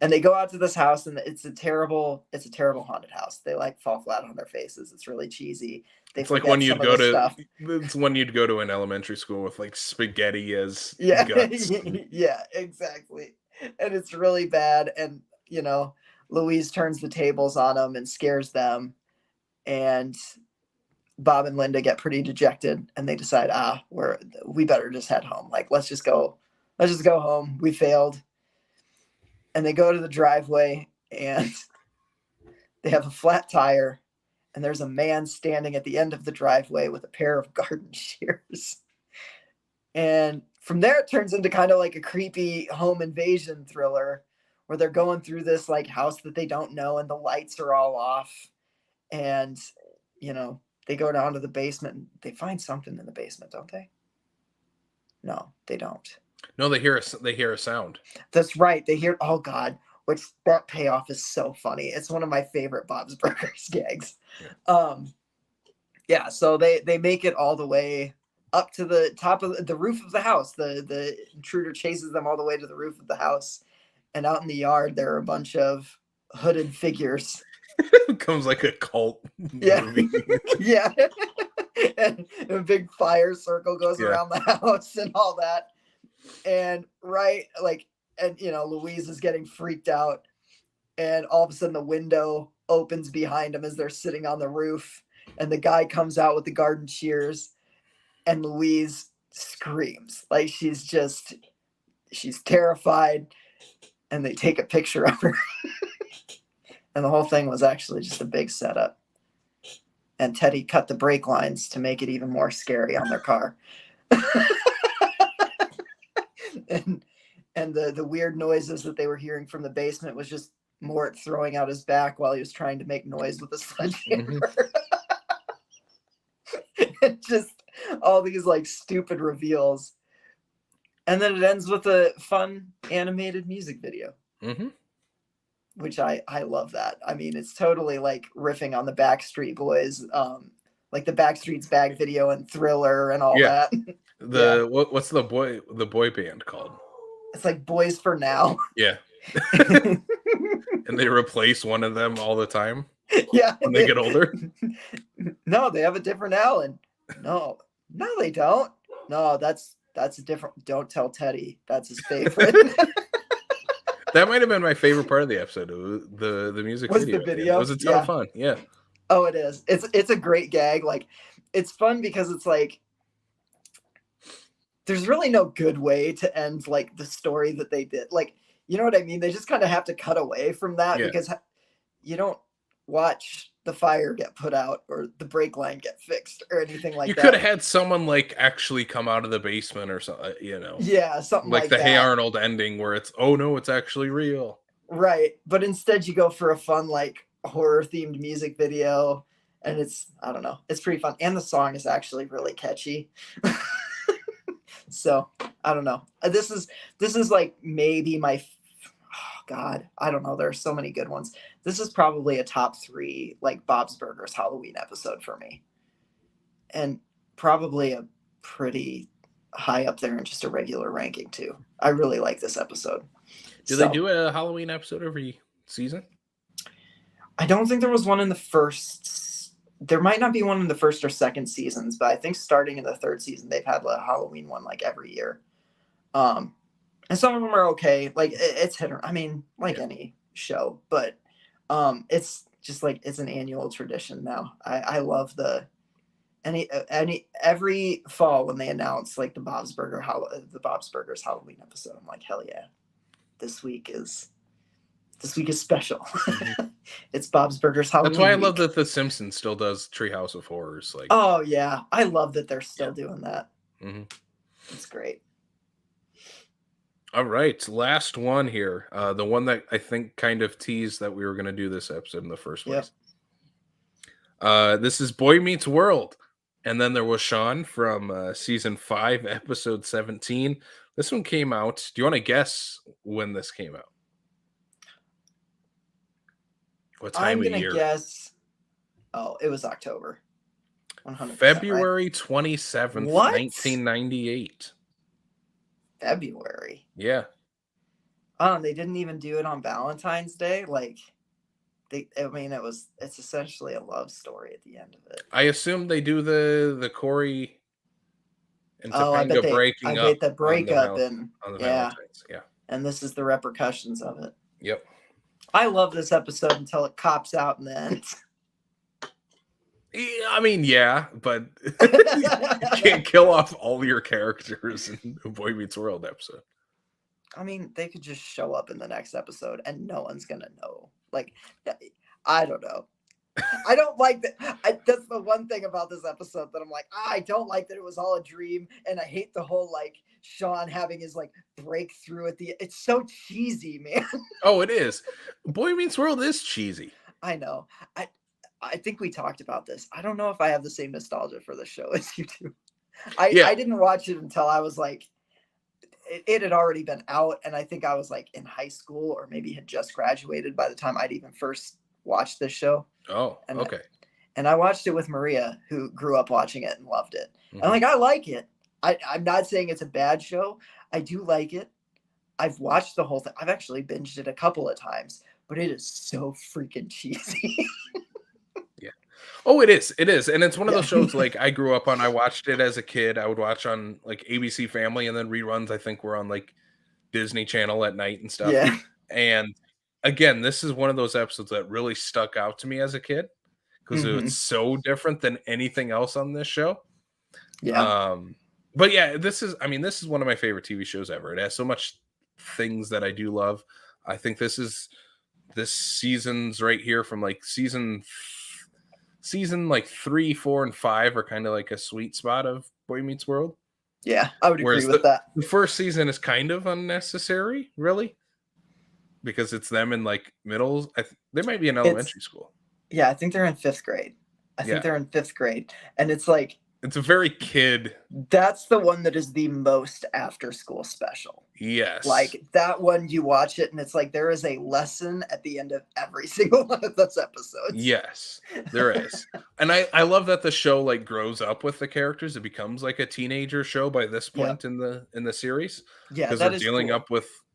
And they go out to this house, and it's a terrible haunted house. They like fall flat on their faces. It's really cheesy. It's like when you'd go to it's when you'd go to an elementary school with like spaghetti as guts. Yeah, exactly. And it's really bad. And you know, Louise turns the tables on them and scares them. And Bob and Linda get pretty dejected, and they decide, we better just head home. Like, let's just go home. We failed. And they go to the driveway, and they have a flat tire, and there's a man standing at the end of the driveway with a pair of garden shears. And from there, it turns into kind of like a creepy home invasion thriller where they're going through this like house that they don't know, and the lights are all off. And, you know, they go down to the basement, and they find something in the basement, don't they? No, they don't. No, they hear a sound. That's right. They hear, oh God, which that payoff is so funny. It's one of my favorite Bob's Burgers gags. Yeah. So they make it all the way up to the top of the roof of the house. The intruder chases them all the way to the roof of the house. And out in the yard, there are a bunch of hooded figures. It becomes like a cult movie. Yeah. And a big fire circle goes around the house and all that. And you know, Louise is getting freaked out, and all of a sudden the window opens behind them as they're sitting on the roof, and the guy comes out with the garden shears, and Louise screams like she's terrified, and they take a picture of her. And the whole thing was actually just a big setup, and Teddy cut the brake lines to make it even more scary on their car. And the weird noises that they were hearing from the basement was just Mort throwing out his back while he was trying to make noise with a sledgehammer. And just all these like stupid reveals. And then it ends with a fun animated music video. Mm-hmm. Which I love that. I mean, it's totally like riffing on the Backstreet Boys, like the Backstreet's Bag video and Thriller and all that. What's the boy band called? It's like Boys for Now. Yeah. And they replace one of them all the time. Yeah. When they get older. No, they have a different Alan. No, they don't. No, that's a different. Don't tell Teddy. That's his favorite. That might have been my favorite part of the episode. The music Was video. the video? It was a ton of fun. Yeah. Oh, it is. It's a great gag. Like, it's fun because it's like there's really no good way to end like the story that they did. Like, you know what I mean? They just kind of have to cut away from that because you don't watch the fire get put out or the brake line get fixed or anything like that. You could have had someone like actually come out of the basement or something, Yeah, something like the that. Hey Arnold ending where it's, oh no, it's actually real. Right. But instead you go for a fun, like horror themed music video. And it's, I don't know, it's pretty fun. And the song is actually really catchy. So I don't know. This is like maybe my, oh God, I don't know. There are so many good ones. This is probably a top 3, like Bob's Burgers Halloween episode for me. And probably a pretty high up there in just a regular ranking too. I really like this episode. Do they do a Halloween episode every season? I don't think there was one in the first. There might not be one in the first or second seasons, but I think starting in the 3rd season, they've had a Halloween one like every year. And some of them are okay. Like it's hit or, I mean, like any show, but it's just like it's an annual tradition now. I love every fall when they announce like the Bob's Burgers Halloween episode. I'm like, hell yeah, this week is special. Mm-hmm. It's Bob's Burgers Halloween. That's why I love that The Simpsons still does Treehouse of Horrors. Like, oh yeah, I love that they're still doing that. Mm-hmm. It's great. All right, last one here. The one that I think kind of teased that we were going to do this episode in the first place. Yep. This is Boy Meets World. And then there was Sean from season 5, episode 17. This one came out. Do you want to guess when this came out? What time of year? I'm going to guess. Oh, it was October. 100%, February 27th, 1998. February. Yeah. They didn't even do it on Valentine's Day. Like, it's essentially a love story at the end of it. I assume they do the Corey and Topanga breaking up. I bet the breakup on the Valentine's. Yeah. And this is the repercussions of it. Yep. I love this episode until it cops out in the end. Yeah, I mean, yeah, but you can't kill off all your characters in a Boy Meets World episode. I mean, they could just show up in the next episode and no one's going to know. Like, I don't know. I don't like that. That's the one thing about this episode that I'm like, I don't like that it was all a dream. And I hate the whole, like, Sean having his, like, breakthrough at the... It's so cheesy, man. Oh, it is. Boy Meets World is cheesy. I know. I think we talked about this. I don't know if I have the same nostalgia for the show as you do. I didn't watch it until I was, like... It had already been out, and I think I was, like, in high school or maybe had just graduated by the time I'd even first watched this show. Oh, okay. And I watched it with Maria, who grew up watching it and loved it. Mm-hmm. And, like, I like it. I'm not saying it's a bad show. I do like it. I've watched the whole thing. I've actually binged it a couple of times, but it is so freaking cheesy. Yeah. Oh, it is. It is. And it's one of those shows like I grew up on. I watched it as a kid. I would watch on like ABC Family, and then reruns, I think, were on like Disney Channel at night and stuff. Yeah. And again, this is one of those episodes that really stuck out to me as a kid because it's so different than anything else on this show. Yeah. But yeah, this is one of my favorite TV shows ever. It has so much things that I do love. I think this season's right here from like season like 3, 4, and 5 are kind of like a sweet spot of Boy Meets World. Yeah, I would agree with that. The first season is kind of unnecessary, really, because it's them in like middle. They might be in elementary school. Yeah, I think they're in 5th grade. I think they're in 5th grade, and it's like it's a very kid. That's the one that is the most after school special. Yes. Like that one, you watch it and it's like there is a lesson at the end of every single one of those episodes. Yes, there is. And I love that the show like grows up with the characters. It becomes like a teenager show by this point in the series. Yeah, because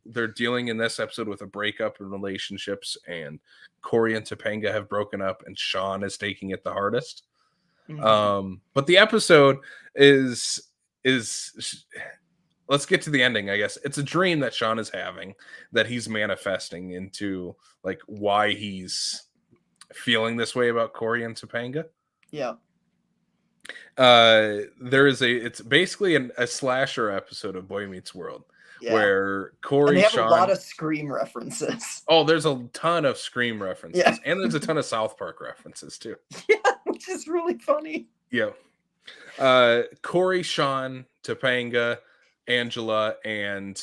they're dealing in this episode with a breakup in relationships, and Corey and Topanga have broken up, and Sean is taking it the hardest. Mm-hmm. But the episode is let's get to the ending, I guess. It's a dream that Sean is having that he's manifesting into, like, why he's feeling this way about Corey and Topanga. Yeah. It's basically a slasher episode of Boy Meets World where Corey, and they have Sean, a lot of Scream references. Oh, there's a ton of Scream references, Yeah. and there's a ton of South Park references too. Yeah, which is really funny. Yeah. Corey, Sean, Topanga, Angela, and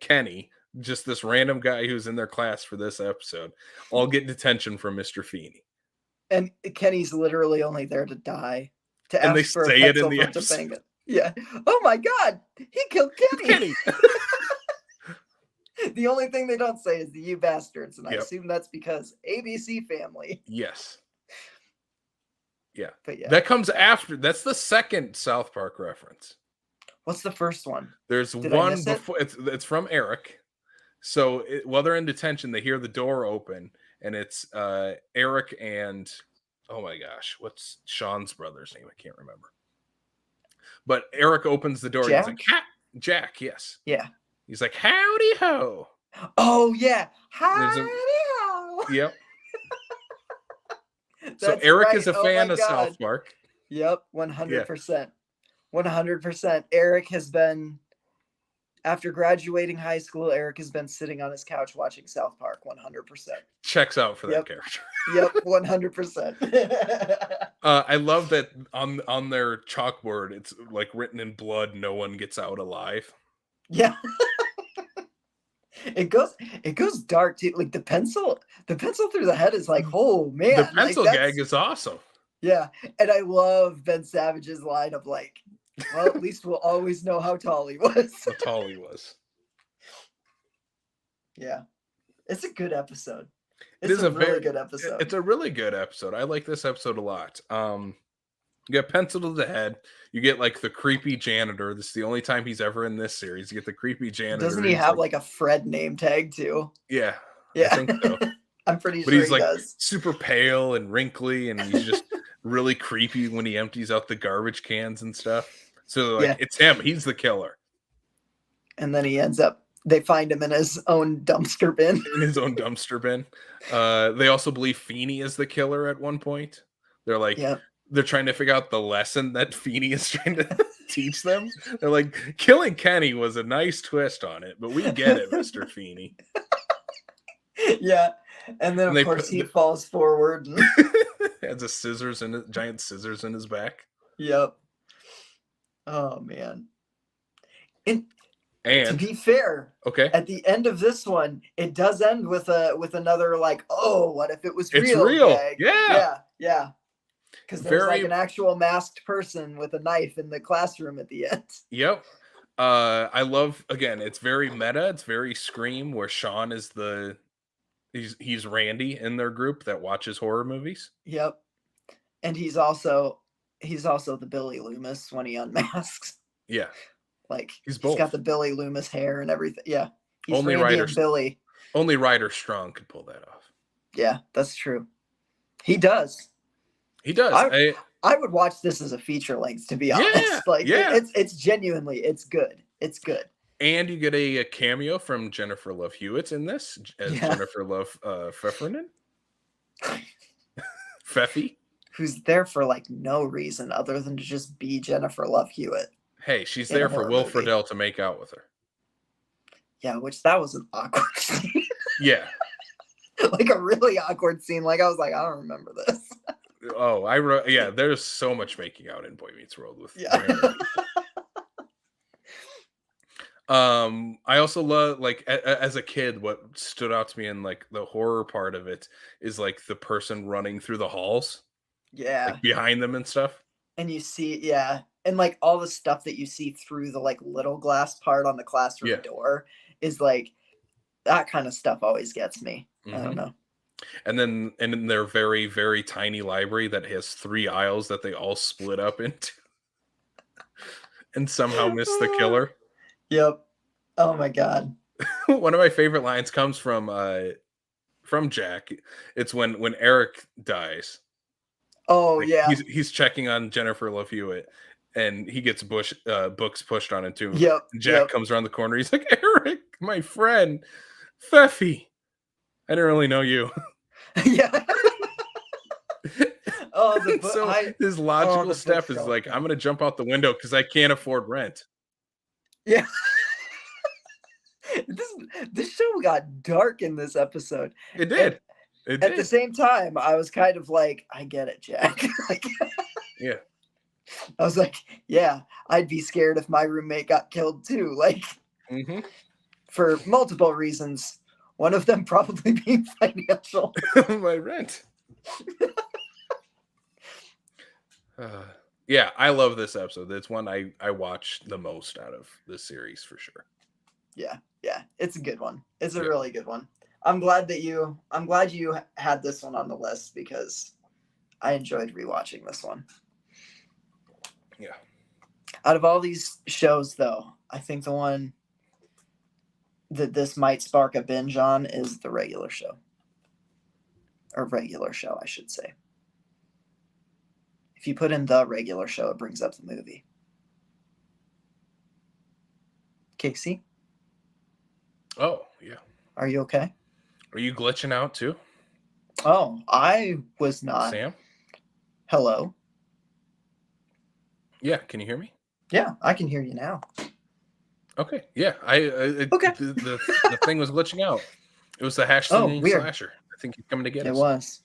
Kenny, just this random guy who's in their class for this episode, all get detention from Mr. Feeney. And Kenny's literally only there to die. And they say it in the episode. Topanga. Yeah. Oh my God, he killed Kenny. The only thing they don't say is the "you bastards," and I assume that's because ABC Family. Yes. Yeah. But yeah, that comes after. That's the second South Park reference. What's the first one? There's one before. It's from Eric. So while they're in detention, they hear the door open, and it's Eric and, oh my gosh, what's Sean's brother's name? I can't remember. But Eric opens the door. Jack? And he's like, Jack, yes. Yeah. He's like, howdy ho. Oh yeah, howdy ho. Yep. So Eric is a fan of South Park. Yep, 100%. 100%. Eric has been, after graduating high school, Eric has been sitting on his couch watching South Park. 100%. Checks out for that character. Yep, 100%. I love that on their chalkboard, it's like written in blood, "No one gets out alive." Yeah. It goes dark too. Like the pencil through the head is like, oh man. The pencil gag is awesome. Yeah. And I love Ben Savage's line of like, well, at least we'll always know how tall he was. How tall he was. Yeah. It's a good episode. It's a really good episode. It's a really good episode. I like this episode a lot. You get pencil to the head. You get like the creepy janitor. This is the only time he's ever in this series. You get the creepy janitor. Doesn't he have like a Fred name tag too? Yeah. Yeah. I think so. I'm pretty sure he's he like does. Super pale and wrinkly, and he's just really creepy when he empties out the garbage cans and stuff. So like it's him. He's the killer. And then he ends up, they find him in his own dumpster bin. In his own dumpster bin. They also believe Feeney is the killer at one point. They're like, they're trying to figure out the lesson that Feeney is trying to teach them. They're like, killing Kenny was a nice twist on it, but we get it, Mr. Feeney. Yeah. And then, of course, he falls forward. And has giant scissors in his back. Yep. Oh, man. And to be fair, at the end of this one, it does end with another like, oh, what if it was real? It's real. Gag. Yeah. Because there's like an actual masked person with a knife in the classroom at the end. Yep. I love, again, it's very meta. It's very Scream, where Sean is he's Randy in their group that watches horror movies. Yep. And he's also the Billy Loomis when he unmasks. Yeah. Like he's got the Billy Loomis hair and everything. Yeah. He's only Randy and Billy. Only Ryder Strong could pull that off. Yeah, that's true. He does. He does. I would watch this as a feature length, to be honest. It's genuinely, it's good. It's good. And you get a cameo from Jennifer Love Hewitt in this as Jennifer Love Pfeffernan. Pfeffy. Who's there for like no reason other than to just be Jennifer Love Hewitt. Hey, she's there for Will Friedle to make out with her. Yeah, that was an awkward scene. Yeah. Like a really awkward scene. Like I was like, I don't remember this. Oh, there's so much making out in Boy Meets World with I also love, like, as a kid, what stood out to me in like the horror part of it is like the person running through the halls. Yeah. Like behind them and stuff. And you see, and like all the stuff that you see through the like little glass part on the classroom door is like, that kind of stuff always gets me. I don't know. And then in their very, very tiny library that has 3 aisles that they all split up into and somehow miss the killer. Yep. Oh my God. One of my favorite lines comes from Jack. It's when Eric dies. Oh like, yeah. He's checking on Jennifer Love Hewitt, and he gets books pushed on into him. Yep. And Jack comes around the corner. He's like, Eric, my friend, Pfeffy. I didn't really know you. Yeah. Oh, So his logical step is like, I'm going to jump out the window because I can't afford rent. Yeah. This show got dark in this episode. It did. At the same time, I was kind of like, I get it, Jack. Yeah. I was like, yeah, I'd be scared if my roommate got killed too. Like, for multiple reasons. One of them probably being financial. My rent. Yeah, I love this episode. It's one I watched the most out of this series for sure. Yeah, it's a good one. It's a really good one. I'm glad you had this one on the list because I enjoyed rewatching this one. Yeah. Out of all these shows, though, I think the one that this might spark a binge on is the regular show. Or regular show, I should say. If you put in the regular show, it brings up the movie. Casey? Oh, yeah. Are you okay? Are you glitching out too? Oh, I was not. Sam? Hello? Yeah, can you hear me? Yeah, I can hear you now. Okay, yeah. Okay. The thing was glitching out. It was the Hash Slinging Slasher. I think he's coming to get us. It was.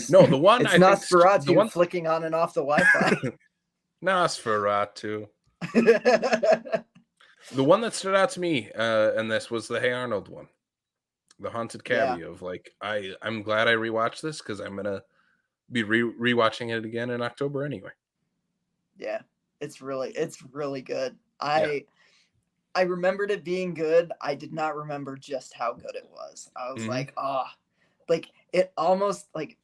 The one it's Nosferatu flicking on and off the Wi-Fi. Nosferatu. The one that stood out to me in this was the Hey Arnold one. The Haunted Cabbie of like, I'm glad I rewatched this because I'm going to be rewatching it again in October anyway. Yeah, it's really good. I remembered it being good. I did not remember just how good it was. I was like, like it almost like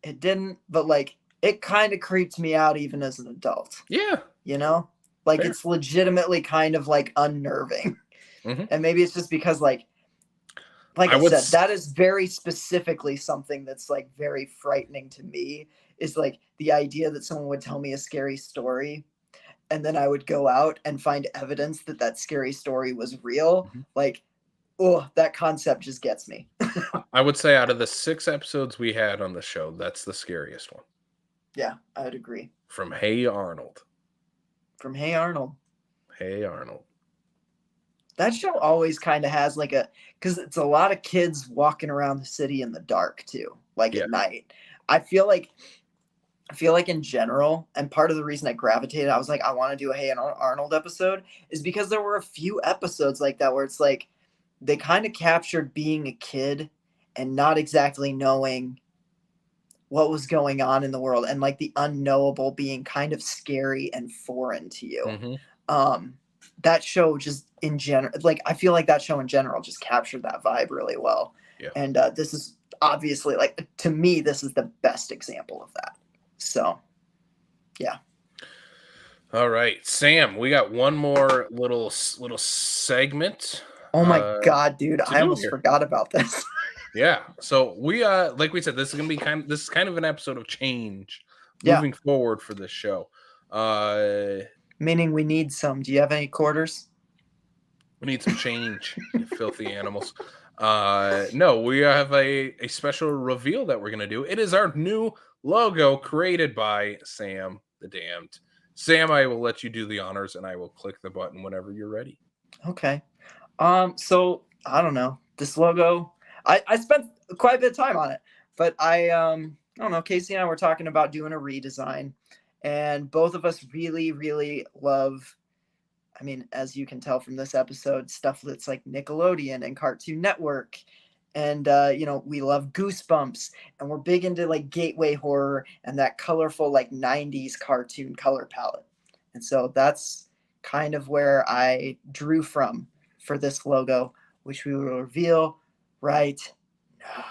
it didn't, but like it kind of creeped me out even as an adult. Yeah. You know, like it's legitimately kind of like unnerving. And maybe it's just because like I said, that is very specifically something that's like very frightening to me is like the idea that someone would tell me a scary story and then I would go out and find evidence that that scary story was real. Like, oh, that concept just gets me. I would say out of the 6 episodes we had on the show, that's the scariest one. Yeah, I would agree. From Hey Arnold. Hey Arnold. That show always kind of has like because it's a lot of kids walking around the city in the dark too, like at night. I feel like in general, and part of the reason I gravitated, I was like, I want to do a Hey Arnold episode, is because there were a few episodes like that where it's like they kind of captured being a kid and not exactly knowing what was going on in the world and like the unknowable being kind of scary and foreign to you. That show just in general, like I feel like that show in general just captured that vibe really well. Yeah. And this is obviously like, to me, this is the best example of that. So, yeah. All right, Sam, we got one more little segment. Oh my God, dude. I almost forgot about this. Yeah. So we like we said, this is gonna be kind of an episode of change moving forward for this show. Meaning we need some. Do you have any quarters? We need some change, you filthy animals. No, we have a special reveal that we're gonna do. It is our new logo created by Sam the Damned. Sam, I will let you do the honors and I will click the button whenever you're ready. Okay. So I don't know. This logo, I spent quite a bit of time on it, but I don't know. Casey and I were talking about doing a redesign, and both of us really, really love, I mean, as you can tell from this episode, stuff that's like Nickelodeon and Cartoon Network. And, we love Goosebumps, and we're big into like gateway horror and that colorful like 90s cartoon color palette. And so that's kind of where I drew from for this logo, which we will reveal right now.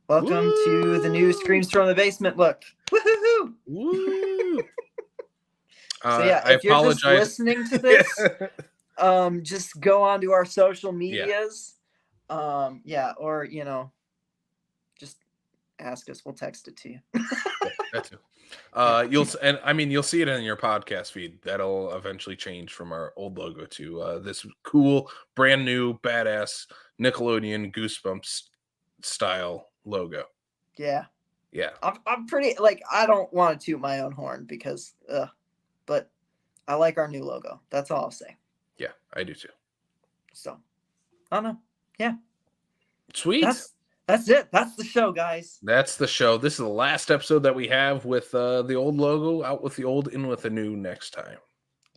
Welcome to the new Screams from the Basement look. Woo-hoo-hoo! Woo! So yeah, if you're just listening to this, just go on to our social medias. Or, just ask us. We'll text it to you. That too. You'll see it in your podcast feed. That'll eventually change from our old logo to this cool, brand new, badass Nickelodeon Goosebumps style logo. Yeah. Yeah. I'm pretty, like, I don't want to toot my own horn because, but I like our new logo. That's all I'll say. Yeah, I do too. So, I don't know. Yeah. Sweet. That's it. That's the show, guys. That's the show. This is the last episode that we have with the old logo, out with the old, in with the new next time.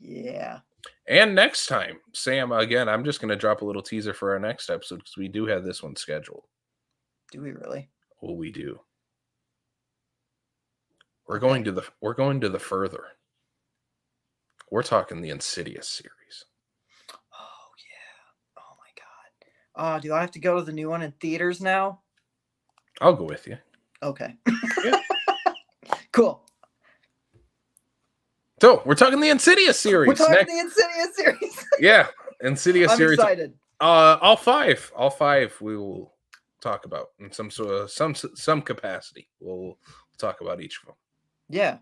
Yeah. And next time, Sam, again, I'm just going to drop a little teaser for our next episode because we do have this one scheduled. Do we really? Well, we do. We're going to the further. We're talking the Insidious series. Oh yeah. Oh my god. Do I have to go to the new one in theaters now? I'll go with you. Okay. Cool. So we're talking the Insidious series. We're talking the Insidious series. Yeah, Insidious I'm series. excited. All five we will talk about in some capacity. We'll talk about each of them. Yeah,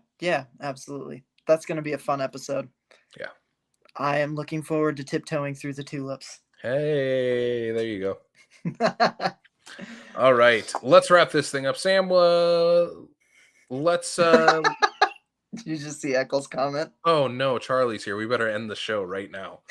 absolutely. That's going to be a fun episode. Yeah. I am looking forward to tiptoeing through the tulips. Hey, there you go. All right, let's wrap this thing up. Sam, let's... Did you just see Eccles' comment? Oh, no, Charlie's here. We better end the show right now.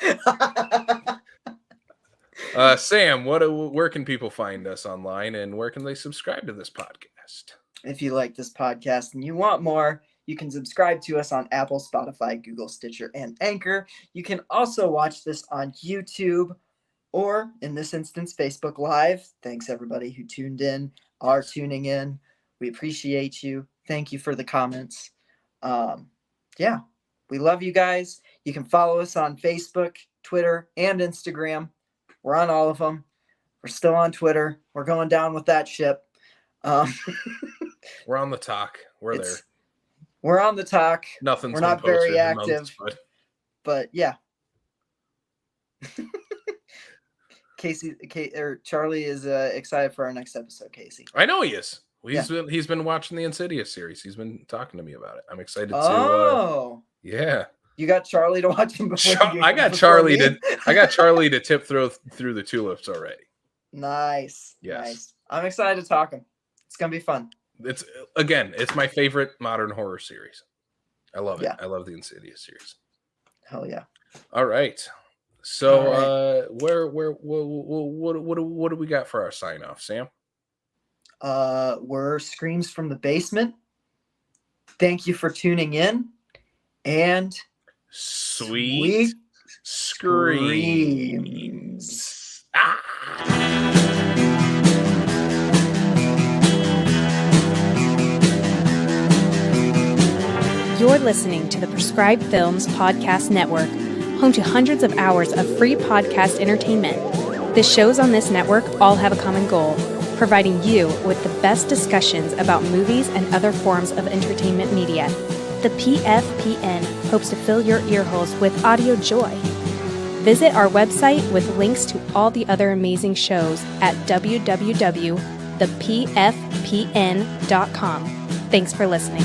Sam, where can people find us online, and where can they subscribe to this podcast? If you like this podcast and you want more, you can subscribe to us on Apple, Spotify, Google, Stitcher, and Anchor. You can also watch this on YouTube or, in this instance, Facebook Live. Thanks, everybody who tuned in, are tuning in. We appreciate you. Thank you for the comments. Yeah, we love you guys. You can follow us on Facebook, Twitter, and Instagram. We're on all of them. We're still on Twitter. We're going down with that ship. We're on the talk. We're there. We're on the talk. Nothing's We're not very active, months, but yeah. Charlie is excited for our next episode. Casey, I know he is. He's been watching the Insidious series. He's been talking to me about it. I'm excited to. Oh, yeah. You got Charlie to watch him before. I got Charlie to tip through the tulips already. Nice. Yes. Nice. I'm excited to talk him. It's gonna be fun. It's my favorite modern horror series. I love it. I love the Insidious series. Hell yeah. All right. So what do we got for our sign off, Sam? We're Screams from the Basement. Thank you for tuning in, and sweet screams. You're listening to the Prescribed Films Podcast Network, home to hundreds of hours of free podcast entertainment. The shows on this network all have a common goal: providing you with the best discussions about movies and other forms of entertainment media. The PFPN hopes to fill your earholes with audio joy. Visit our website with links to all the other amazing shows at www.thepfpn.com. Thanks for listening.